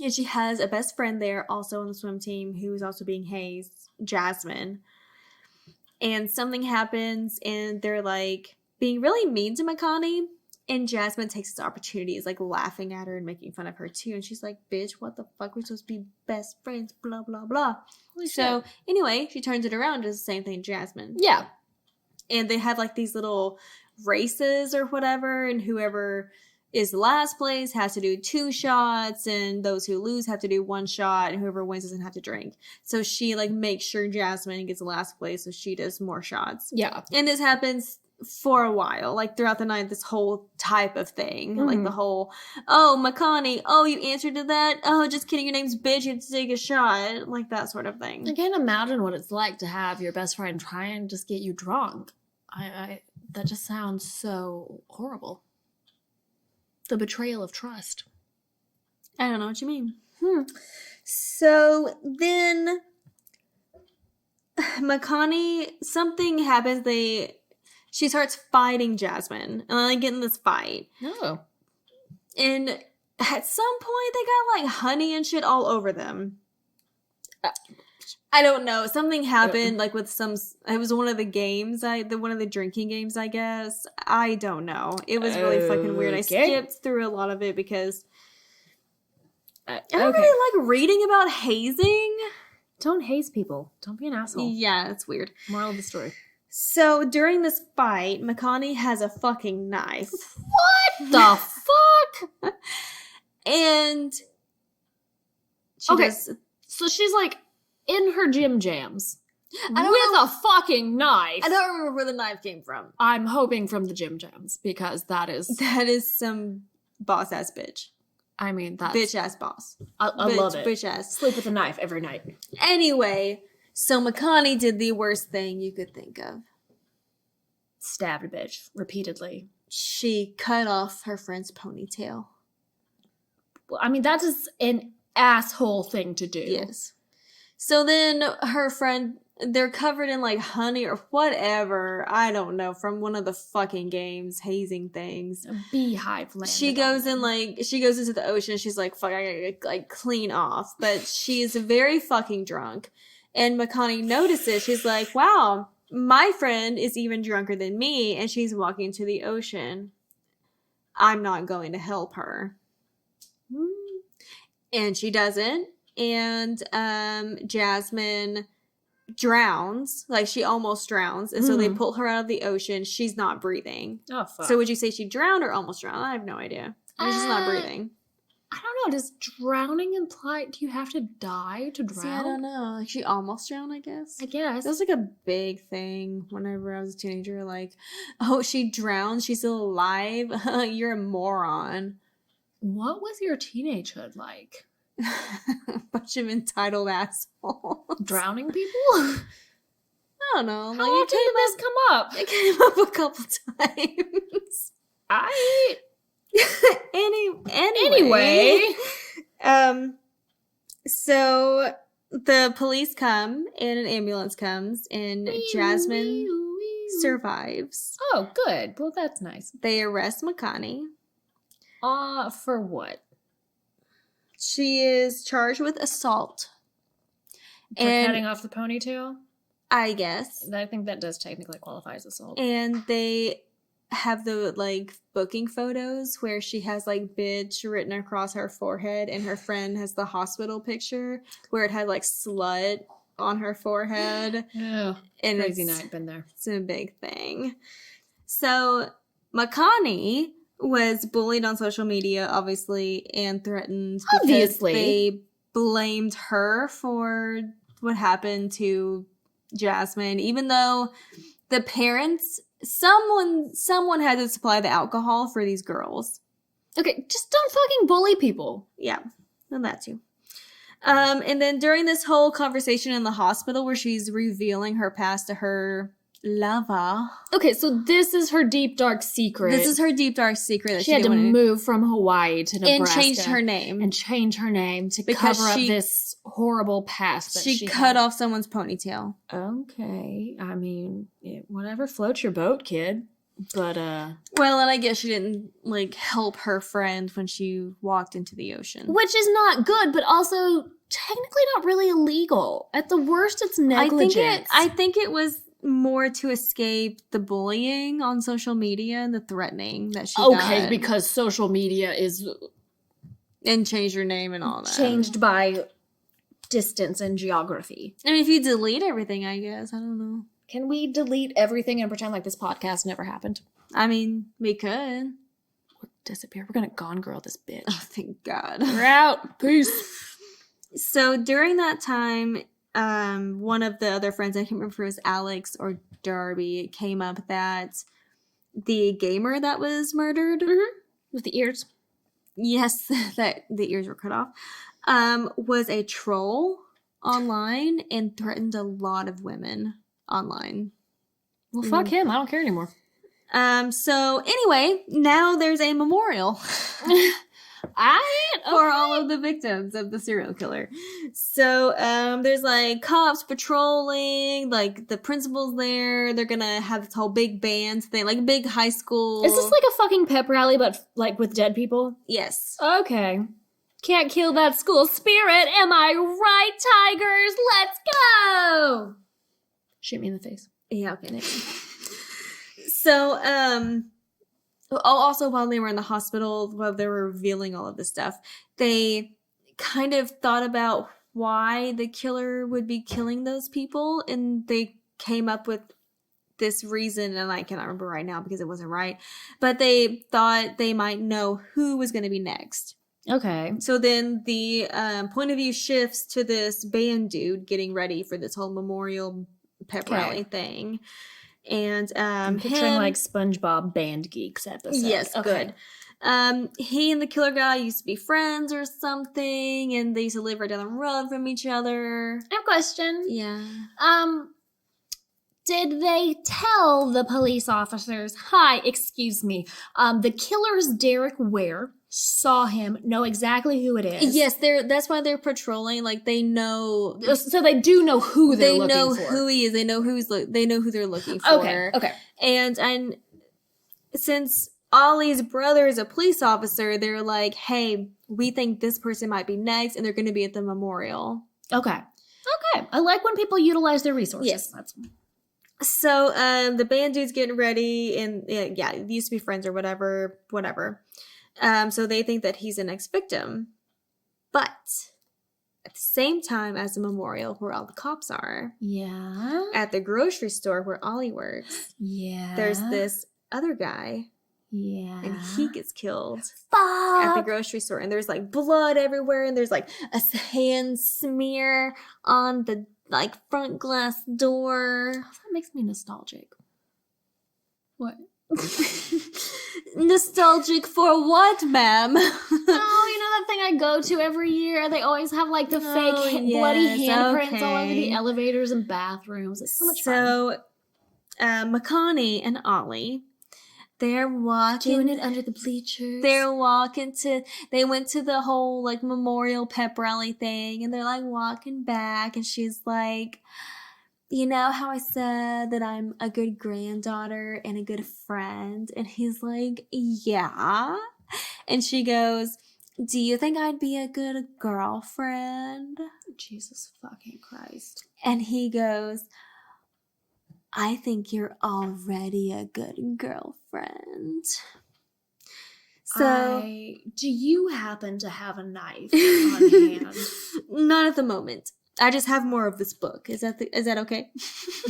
S3: And she has a best friend there, also on the swim team, who's also being hazed, Jasmine. And something happens, and they're, like, being really mean to McConaughey. And Jasmine takes this opportunity, is, like, laughing at her and making fun of her, too. And she's like, bitch, what the fuck? We're supposed to be best friends, blah, blah, blah. So, anyway, she turns it around, does the same thing to Jasmine.
S2: Yeah.
S3: And they have like these little races or whatever, and whoever is last place has to do 2 shots, and those who lose have to do 1 shot, and whoever wins doesn't have to drink. So she like makes sure Jasmine gets last place, so she does more shots.
S2: Yeah.
S3: And this happens for a while, like throughout the night, this whole type of thing. Like the whole, oh, McConaughey, oh, you answered to that? Oh, just kidding, your name's bitch, you have to take a shot. Like that sort of thing.
S2: I can't imagine what it's like to have your best friend try and just get you drunk. That just sounds so horrible. The betrayal of trust.
S3: I don't know what you mean. So then McConaughey, something happens. She starts fighting Jasmine, and they get in this fight.
S2: Oh.
S3: And at some point, they got like honey and shit all over them. I don't know. Something happened, like with it was one of the games, one of the drinking games, I guess. I don't know. It was really fucking weird. I skipped through a lot of it because I don't really like reading about hazing.
S2: Don't haze people. Don't be an asshole.
S3: Yeah, it's weird.
S2: Moral of the story.
S3: So during this fight, McConaughey has a fucking knife.
S2: What the fuck?
S3: And
S2: so she's like in her gym jams with
S3: a
S2: fucking knife.
S3: I don't remember where the knife came from.
S2: I'm hoping from the gym jams, because that is
S3: some boss ass bitch.
S2: I mean, that's
S3: bitch ass boss.
S2: I love it.
S3: Bitch ass.
S2: Sleep with a knife every night.
S3: Anyway, so McConaughey did the worst thing you could think of.
S2: Stabbed a bitch repeatedly.
S3: She cut off her friend's ponytail.
S2: Well, I mean, that is an asshole thing to do.
S3: Yes. So then her friend, they're covered in like honey or whatever. I don't know, from one of the fucking games, hazing things.
S2: A beehive landed
S3: She goes into the ocean. She's like, fuck, I gotta like clean off. But she's very fucking drunk. And McConaughey notices. She's like, wow, my friend is even drunker than me. And she's walking to the ocean. I'm not going to help her. And she doesn't. And Jasmine drowns. Like, she almost drowns. And so they pull her out of the ocean. She's not breathing.
S2: Oh, fuck.
S3: So would you say she drowned or almost drowned? I have no idea. She's just not breathing.
S2: I don't know. Does drowning imply, do you have to die to drown?
S3: See, I don't know. Like, she almost drowned, I guess.
S2: I guess.
S3: That was like a big thing whenever I was a teenager. Like, oh, she drowned. She's still alive. You're a moron.
S2: What was your teenagehood like?
S3: A bunch of entitled assholes.
S2: Drowning people?
S3: I don't know.
S2: How often did this come up?
S3: It came up a couple times.
S2: Anyway.
S3: So the police come and an ambulance comes and Jasmine survives.
S2: Oh, good. Well, that's nice.
S3: They arrest Makani.
S2: For what?
S3: She is charged with assault.
S2: For cutting off the ponytail?
S3: I guess.
S2: I think that does technically qualify as assault.
S3: And they have the, like, booking photos where she has, like, bitch written across her forehead and her friend has the hospital picture where it had, like, slut on her forehead.
S2: Oh,
S3: and
S2: crazy night, been there.
S3: It's a big thing. So, Makani was bullied on social media, obviously, and threatened because they blamed her for what happened to Jasmine, even though the parents, someone had to supply the alcohol for these girls.
S2: Okay, just don't fucking bully people.
S3: Yeah, and that too. And then during this whole conversation in the hospital where she's revealing her past to her lover.
S2: Okay, so this is her deep, dark secret.
S3: This is her deep, dark secret that
S2: she had to move from Hawaii to Nebraska.
S3: And change her name.
S2: And change her name to cover up this horrible past that she
S3: cut off someone's ponytail.
S2: Okay. I mean, whatever floats your boat, kid. But,
S3: well, and I guess she didn't, like, help her friend when she walked into the ocean.
S2: Which is not good, but also technically not really illegal. At the worst, it's negligence.
S3: I think it was more to escape the bullying on social media and the threatening that she got.
S2: Okay, because social media is...
S3: And change your name and all that.
S2: Changed by distance and geography.
S3: I mean, if you delete everything, I guess. I don't know.
S2: Can we delete everything and pretend like this podcast never happened?
S3: I mean, we could.
S2: We'll disappear. We're gonna Gone Girl this bitch.
S3: Oh, thank God.
S2: We're out. Peace.
S3: So during that time, one of the other friends, I can't remember if it was Alex or Darby, it came up that the gamer that was murdered.
S2: Mm-hmm. With the ears.
S3: Yes, that the ears were cut off. Was a troll online and threatened a lot of women online.
S2: Well, fuck him. I don't care anymore.
S3: So anyway, now there's a memorial for all of the victims of the serial killer. So there's like cops patrolling, like the principal's there. They're gonna have this whole big band thing, like big high school.
S2: Is this like a fucking pep rally, but like with dead people?
S3: Yes.
S2: Okay. Can't kill that school spirit. Am I right, Tigers? Let's go! Shoot me in the face.
S3: Yeah, okay. So, also while they were in the hospital, while they were revealing all of this stuff, they kind of thought about why the killer would be killing those people, and they came up with this reason, and I cannot remember right now because it wasn't right, but they thought they might know who was going to be next.
S2: Okay.
S3: So then the point of view shifts to this band dude getting ready for this whole memorial pep rally thing. And
S2: I'm picturing like SpongeBob Band Geeks episode.
S3: Yes,
S2: okay.
S3: Good. He and the killer guy used to be friends or something, and they used to live right down the road from each other.
S2: I have a question.
S3: Yeah.
S2: Did they tell the police officers, hi, excuse me, the killer's Derek Ware, saw him, know exactly who it is?
S3: Yes, that's why they're patrolling. Like, they know.
S2: So they do know who they're looking for.
S3: They know who he is. They know they know who they're looking for.
S2: Okay.
S3: And since Ollie's brother is a police officer, they're like, hey, we think this person might be next, and they're going to be at the memorial.
S2: Okay. I like when people utilize their resources.
S3: Yes. So, the band dude's getting ready, and yeah, they used to be friends or whatever. So they think that he's the next victim. But at the same time as the memorial where all the cops are,
S2: yeah,
S3: at the grocery store where Ollie works,
S2: yeah,
S3: there's this other guy,
S2: yeah,
S3: and he gets killed
S2: at
S3: the grocery store, and there's like blood everywhere, and there's like a hand smear on the like front glass door.
S2: That makes me nostalgic. What?
S3: Nostalgic for what, ma'am?
S1: Oh, you know that thing I go to every year? They always have like the fake bloody handprints all over the elevators and bathrooms. It's so much fun.
S3: So, McConaughey and Ollie, they're walking.
S2: Doing it under the bleachers.
S3: They went to the whole like memorial pep rally thing, and they're like walking back, and she's like, you know how I said that I'm a good granddaughter and a good friend? And he's like, yeah. And she goes, do you think I'd be a good girlfriend?
S1: Jesus fucking Christ.
S3: And he goes, I think you're already a good girlfriend. So,
S1: do you happen to have a knife on hand?
S3: Not at the moment. I just have more of this book. Is that okay?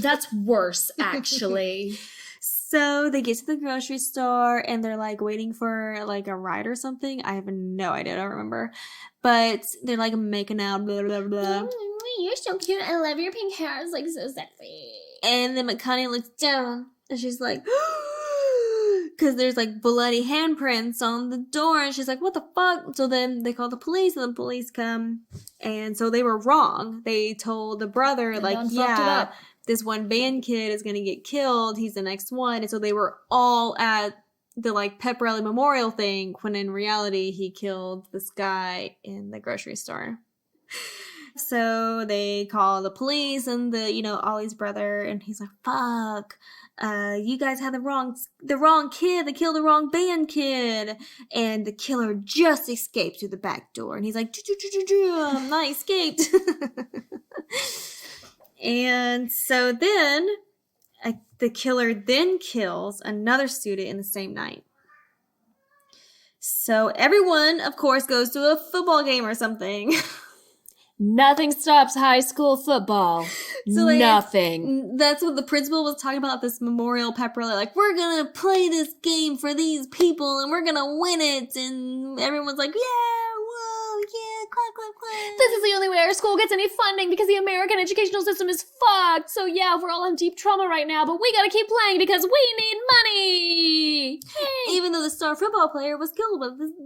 S1: That's worse, actually.
S3: So they get to the grocery store and they're like waiting for like a ride or something. I have no idea. I don't remember. But they're like making out, blah, blah, blah.
S1: You're so cute. I love your pink hair. It's like so sexy.
S3: And then McConaughey looks down and she's like, because there's like bloody handprints on the door. And she's like, what the fuck? So then they call the police and the police come. And so they were wrong. They told the brother, and like, yeah, this one band kid is going to get killed. He's the next one. And so they were all at the like pep rally memorial thing when in reality he killed this guy in the grocery store. So they call the police and Ollie's brother, and he's like, fuck, you guys had the wrong kid. They killed the wrong band kid. And the killer just escaped through the back door. And he's like, I escaped. And so then the killer then kills another student in the same night. So everyone, of course, goes to a football game or something.
S2: Nothing stops high school football.
S3: So, like,
S2: nothing.
S3: That's what the principal was talking about, this memorial pep rally. Like, we're gonna play this game for these people and we're gonna win it. And everyone's like, yeah, whoa, yeah, clap, clap, clap.
S1: This is the only way our school gets any funding because the American educational system is fucked. So yeah, we're all in deep trauma right now, but we gotta keep playing because we need money. Hey.
S3: Even though the star football player was killed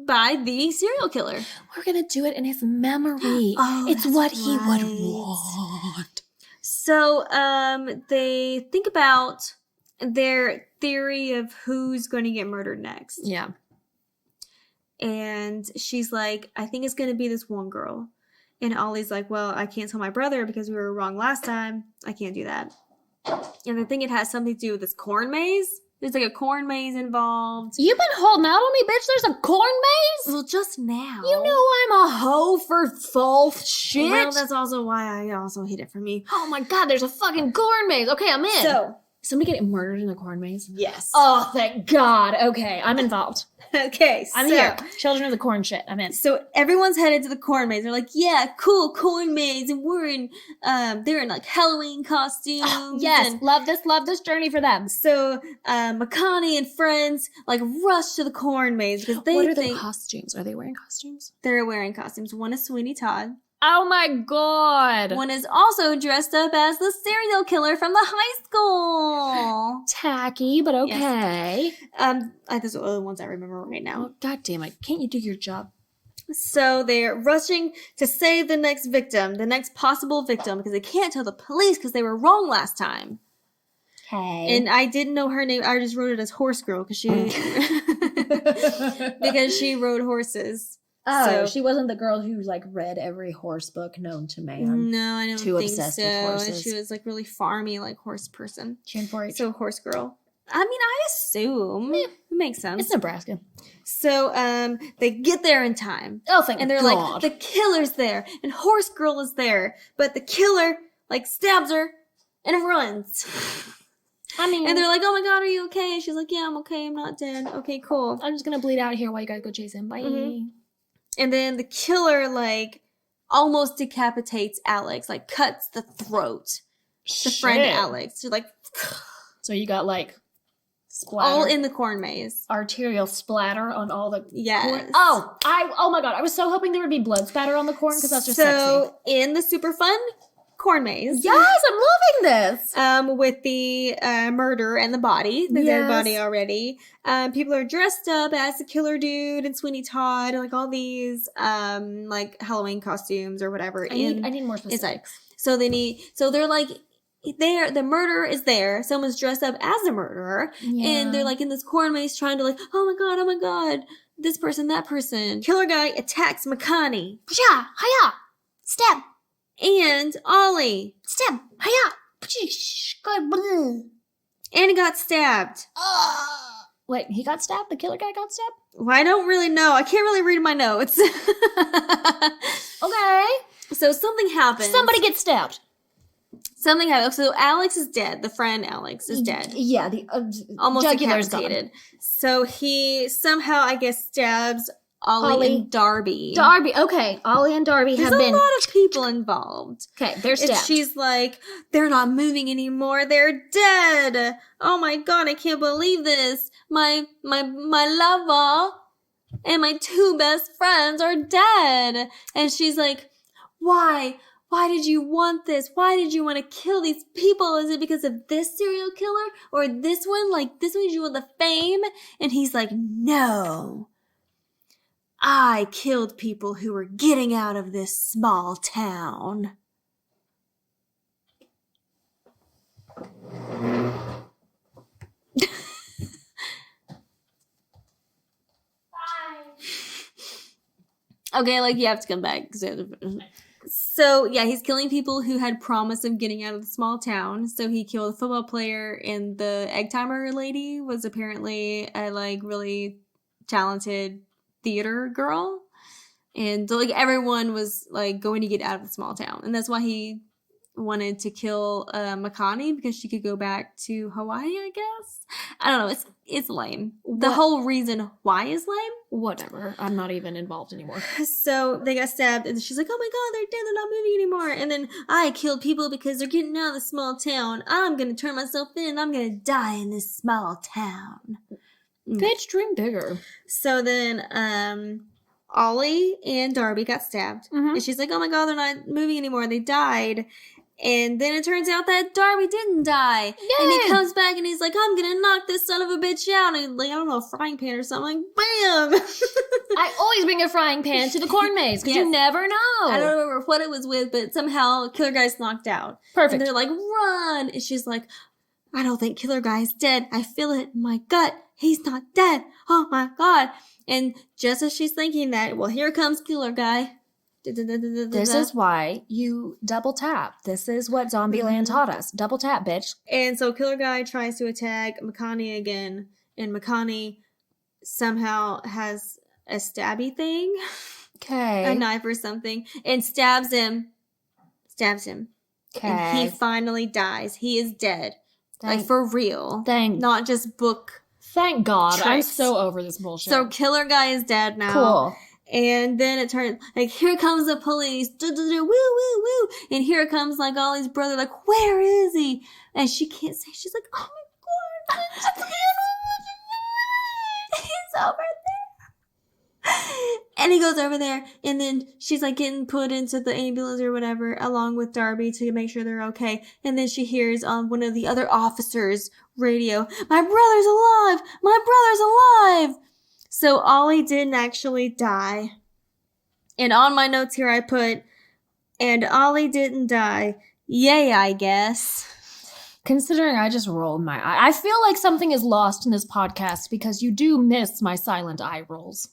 S3: by the serial killer.
S2: We're gonna do it in his memory.
S3: Oh,
S2: it's what he would
S3: right.
S2: want.
S3: So, they think about their theory of who's going to get murdered next.
S2: Yeah.
S3: And she's like, I think it's going to be this one girl. And Ollie's like, well, I can't tell my brother because we were wrong last time. I can't do that. And I think it has something to do with this corn maze. There's like a corn maze involved.
S1: You've been holding out on me, bitch. There's a corn maze?
S3: Well, just now.
S1: You know I'm a hoe for false shit.
S3: Well, that's also why I also hid it from you.
S1: Oh my god, there's a fucking corn maze. Okay, I'm in.
S3: So,
S2: somebody getting murdered in a corn maze?
S3: yes.
S1: Oh, thank God. Okay, I'm involved.
S3: Okay,
S2: I'm here. Children of the corn shit. I'm in.
S3: So everyone's headed to the corn maze. They're like, yeah, cool corn maze. And we're in, they're in like Halloween costumes.
S1: Oh, yes,
S3: and
S1: love this journey for them.
S3: so McConaughey and friends like rush to the corn maze because they
S2: What are
S3: think
S2: the costumes? Are they wearing costumes?
S3: they're wearing costumes. One is Sweeney Todd.
S1: Oh my god.
S3: One is also dressed up as the serial killer from the high school.
S2: Tacky, but okay.
S3: Those are the ones I remember right now.
S2: Oh, God damn it. Can't you do your job?
S3: So they're rushing to save the next victim, the next possible victim, because they can't tell the police because they were wrong last time.
S2: Okay.
S3: And I didn't know her name. I just wrote it as Horse Girl because she rode horses.
S2: Oh,
S3: So-
S2: she wasn't the girl who like read every horse book known to man.
S3: No, I don't
S2: Too
S3: think
S2: obsessed
S3: so.
S2: with
S3: And
S2: horses.
S3: she was like really farmy, like horse person.
S2: She in 4-H.
S3: So Horse Girl. I mean, I assume it makes sense.
S2: It's Nebraska.
S3: So they get there in time.
S2: Oh, thank
S3: And they're
S2: God.
S3: like, the killer's there, and Horse Girl is there, but the killer like stabs her and runs.
S2: I mean,
S3: And they're like, "Oh my God, are you okay?" And she's like, "Yeah, I'm okay. I'm not dead. Okay, cool."
S2: I'm just gonna bleed out here while you guys go chase him. Bye.
S3: Mhm. And then the killer like almost decapitates Alex, like cuts the throat. The friend
S2: Shit.
S3: Alex, so like
S2: So you got like splatter,
S3: all in the corn maze.
S2: arterial splatter on all the
S3: Yes.
S2: corn. Oh my god! I was so hoping there would be blood spatter on the corn because that's just sexy.
S3: So in the super fun, corn maze.
S2: Yes, I'm loving this.
S3: With the murder and the body, the dead body already. People are dressed up as the killer dude and Sweeney Todd and like all these like Halloween costumes or whatever.
S2: I need more specifics.
S3: So they're like the murderer is there. Someone's dressed up as a murderer, and they're like in this corn maze trying to like, oh my god, this person, that person. Killer guy attacks Makani.
S1: Psha! Hiya! Stab!
S3: And Ollie.
S1: Stab! Hiya!
S3: And he got stabbed.
S2: Wait, he got stabbed? The killer guy got stabbed?
S3: Well, I don't really know. I can't really read my notes.
S2: Okay.
S3: So something happened.
S1: Somebody gets stabbed.
S3: Something happened. So Alex is dead. The friend Alex is dead.
S2: Yeah, the
S3: Almost
S2: jugular's
S3: decapitated. So he somehow, I guess, stabs Ollie and Darby.
S2: Darby, okay. Ollie and Darby
S3: There's
S2: have been...
S3: a lot of people involved.
S2: Okay, they're stabbed.
S3: And she's like, they're not moving anymore. They're dead. Oh my god, I can't believe this. My lover and my two best friends are dead. And she's like, why? Why did you want this? Why did you want to kill these people? Is it because of this serial killer or this one? Like, this one, did you want the fame? And he's like, no. I killed people who were getting out of this small town. Okay, like, you have to come back. So, yeah, he's killing people who had promise of getting out of the small town. So he killed a football player, and the egg timer lady was apparently a, like, really talented theater girl. And, like, everyone was, like, going to get out of the small town. And that's why he wanted to kill Makani, because she could go back to Hawaii, I guess. I don't know. It's lame. The whole reason why is lame.
S2: Whatever. I'm not even involved anymore.
S3: So they got stabbed, and she's like, oh my god, they're dead, they're not moving anymore. And then I killed people because they're getting out of the small town. I'm gonna turn myself in, I'm gonna die in this small town.
S2: Bitch, dream bigger.
S3: So then, Ollie and Darby got stabbed.
S2: Mm-hmm.
S3: And she's like, oh my god, they're not moving anymore, they died. And then it turns out that Darby didn't die. Yay! And he comes back and he's like, I'm gonna knock this son of a bitch out. And like, I don't know, a frying pan or something. Bam!
S2: I always bring a frying pan to the corn maze, because you never know.
S3: I don't remember what it was with, but somehow Killer Guy's knocked out.
S2: Perfect.
S3: And they're like, run! And she's like, I don't think Killer Guy's dead. I feel it in my gut. He's not dead. Oh my god. And just as she's thinking that, well, here comes Killer Guy.
S2: This is why you double tap. This is what Zombieland taught us. Double tap, bitch.
S3: And so Killer Guy tries to attack Makani again, and Makani somehow has a stabby thing.
S2: Okay.
S3: A knife or something. And stabs him. Okay. And he finally dies. He is dead. Like, for real. Not just book.
S2: Thank God.
S3: Tricks.
S2: I'm so over this bullshit.
S3: So Killer Guy is dead now.
S2: Cool.
S3: And then it turns, like, here comes the police, woo, woo, woo, and here comes, like, Ollie's brother, like, where is he? And she can't say, she's like, oh my god, he's over there. And he goes over there, and then she's, like, getting put into the ambulance or whatever, along with Darby to make sure they're okay. And then she hears on one of the other officers' radio, my brother's alive! My brother's alive! So Ollie didn't actually die. And on my notes here I put, and Ollie didn't die. Yay, I guess.
S2: Considering I just rolled my eye. I feel like something is lost in this podcast because you do miss my silent eye rolls.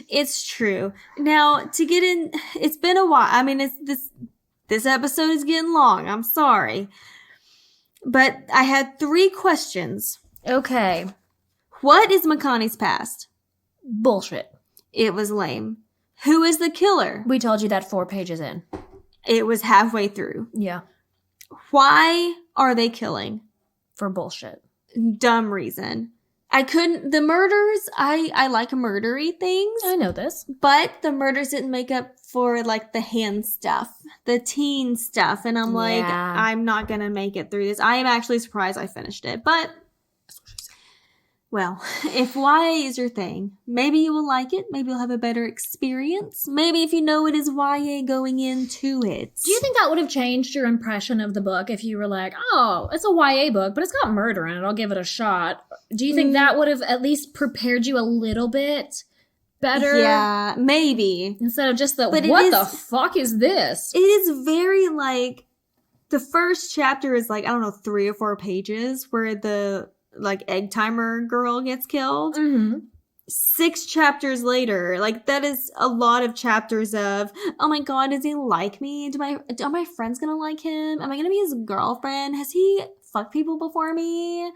S3: It's true. Now, to get in, it's been a while. I mean, this episode is getting long. I'm sorry. But I had 3 questions.
S2: Okay.
S3: What is Makani's past?
S2: Bullshit.
S3: It was lame. Who is the killer?
S2: We told you that 4 pages in.
S3: It was halfway through.
S2: Yeah.
S3: Why are they killing?
S2: For bullshit.
S3: Dumb reason. The murders, I like murdery things.
S2: I know this.
S3: But the murders didn't make up for, like, the hand stuff, the teen stuff. And I'm like, I'm not gonna make it through this. I am actually surprised I finished it. But Well, if YA is your thing, maybe you will like it. Maybe you'll have a better experience. Maybe if you know it is YA going into it.
S2: Do you think that would have changed your impression of the book if you were like, oh, it's a YA book, but it's got murder in it, I'll give it a shot? Do you think that would have at least prepared you a little bit better?
S3: Yeah, maybe.
S2: Instead of just what the fuck is this?
S3: It is very, like, the first chapter is, like, I don't know, 3 or 4 pages where the, like, egg timer girl gets killed.
S2: Mm-hmm.
S3: 6 chapters later, like, that is a lot of chapters of, oh my god, does he like me? Are my friends gonna like him? Am I gonna be his girlfriend? Has he fucked people before me?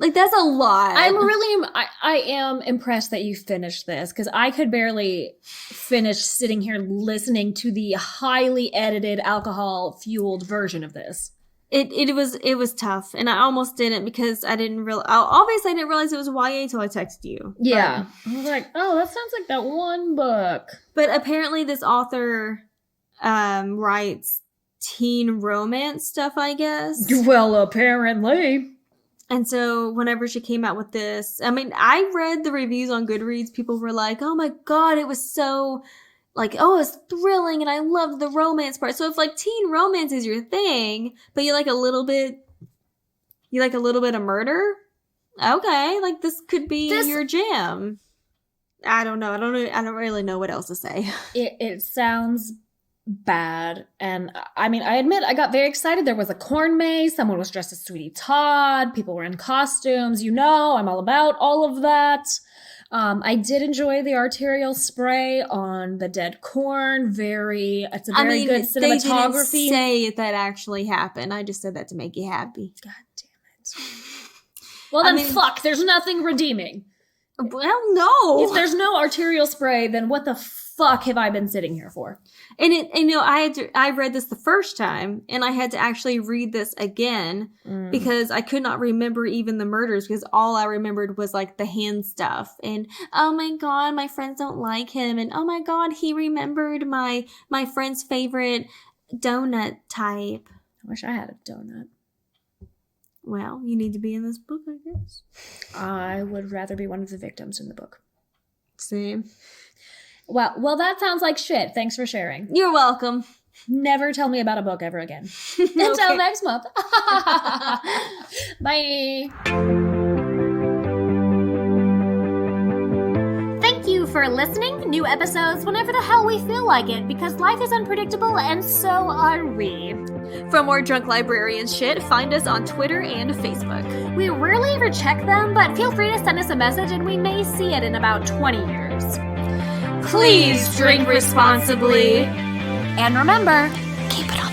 S3: Like, that's a lot.
S2: I am impressed that you finished this, because I could barely finish sitting here listening to the highly edited, alcohol-fueled version of this.
S3: It was tough, and I almost didn't because I didn't obviously I didn't realize it was YA until I texted you.
S2: Yeah. I was like, oh, that sounds like that one book.
S3: But apparently this author writes teen romance stuff, I guess.
S2: Well, apparently.
S3: And so whenever she came out with this, I mean, I read the reviews on Goodreads. People were like, oh my god, it was so, like, oh, it was thrilling and I loved the romance part. So if, like, teen romance is your thing, but you like a little bit of murder, okay, like, this could be your jam. I don't know. I don't really know what else to say.
S2: It sounds bad, and I mean, I admit I got very excited. There was a corn maze, someone was dressed as Sweetie Todd, people were in costumes, I'm all about all of that. I did enjoy the arterial spray on the dead corn. It's a very good cinematography.
S3: They didn't say that actually happened. I just said that to make you happy.
S2: God damn it. Well, then fuck, there's nothing redeeming.
S3: Well, no.
S2: If there's no arterial spray, then what the fuck have I been sitting here for?
S3: And I read this the first time, and I had to actually read this again because I could not remember even the murders, because all I remembered was, like, the hand stuff. And, oh my god, my friends don't like him. And, oh my god, he remembered my friend's favorite donut type.
S2: I wish I had a donut.
S3: Well, you need to be in this book, I guess.
S2: I would rather be one of the victims in the book.
S3: Same.
S2: Well, that sounds like shit. Thanks for sharing.
S3: You're welcome.
S2: Never tell me about a book ever again. Until next month. Bye.
S1: Thank you for listening. New episodes whenever the hell we feel like it, because life is unpredictable and so are we.
S3: For more Drunk Librarian shit, find us on Twitter and Facebook.
S1: We rarely ever check them, but feel free to send us a message and we may see it in about 20 years.
S3: Please drink responsibly.
S1: And remember, keep it on.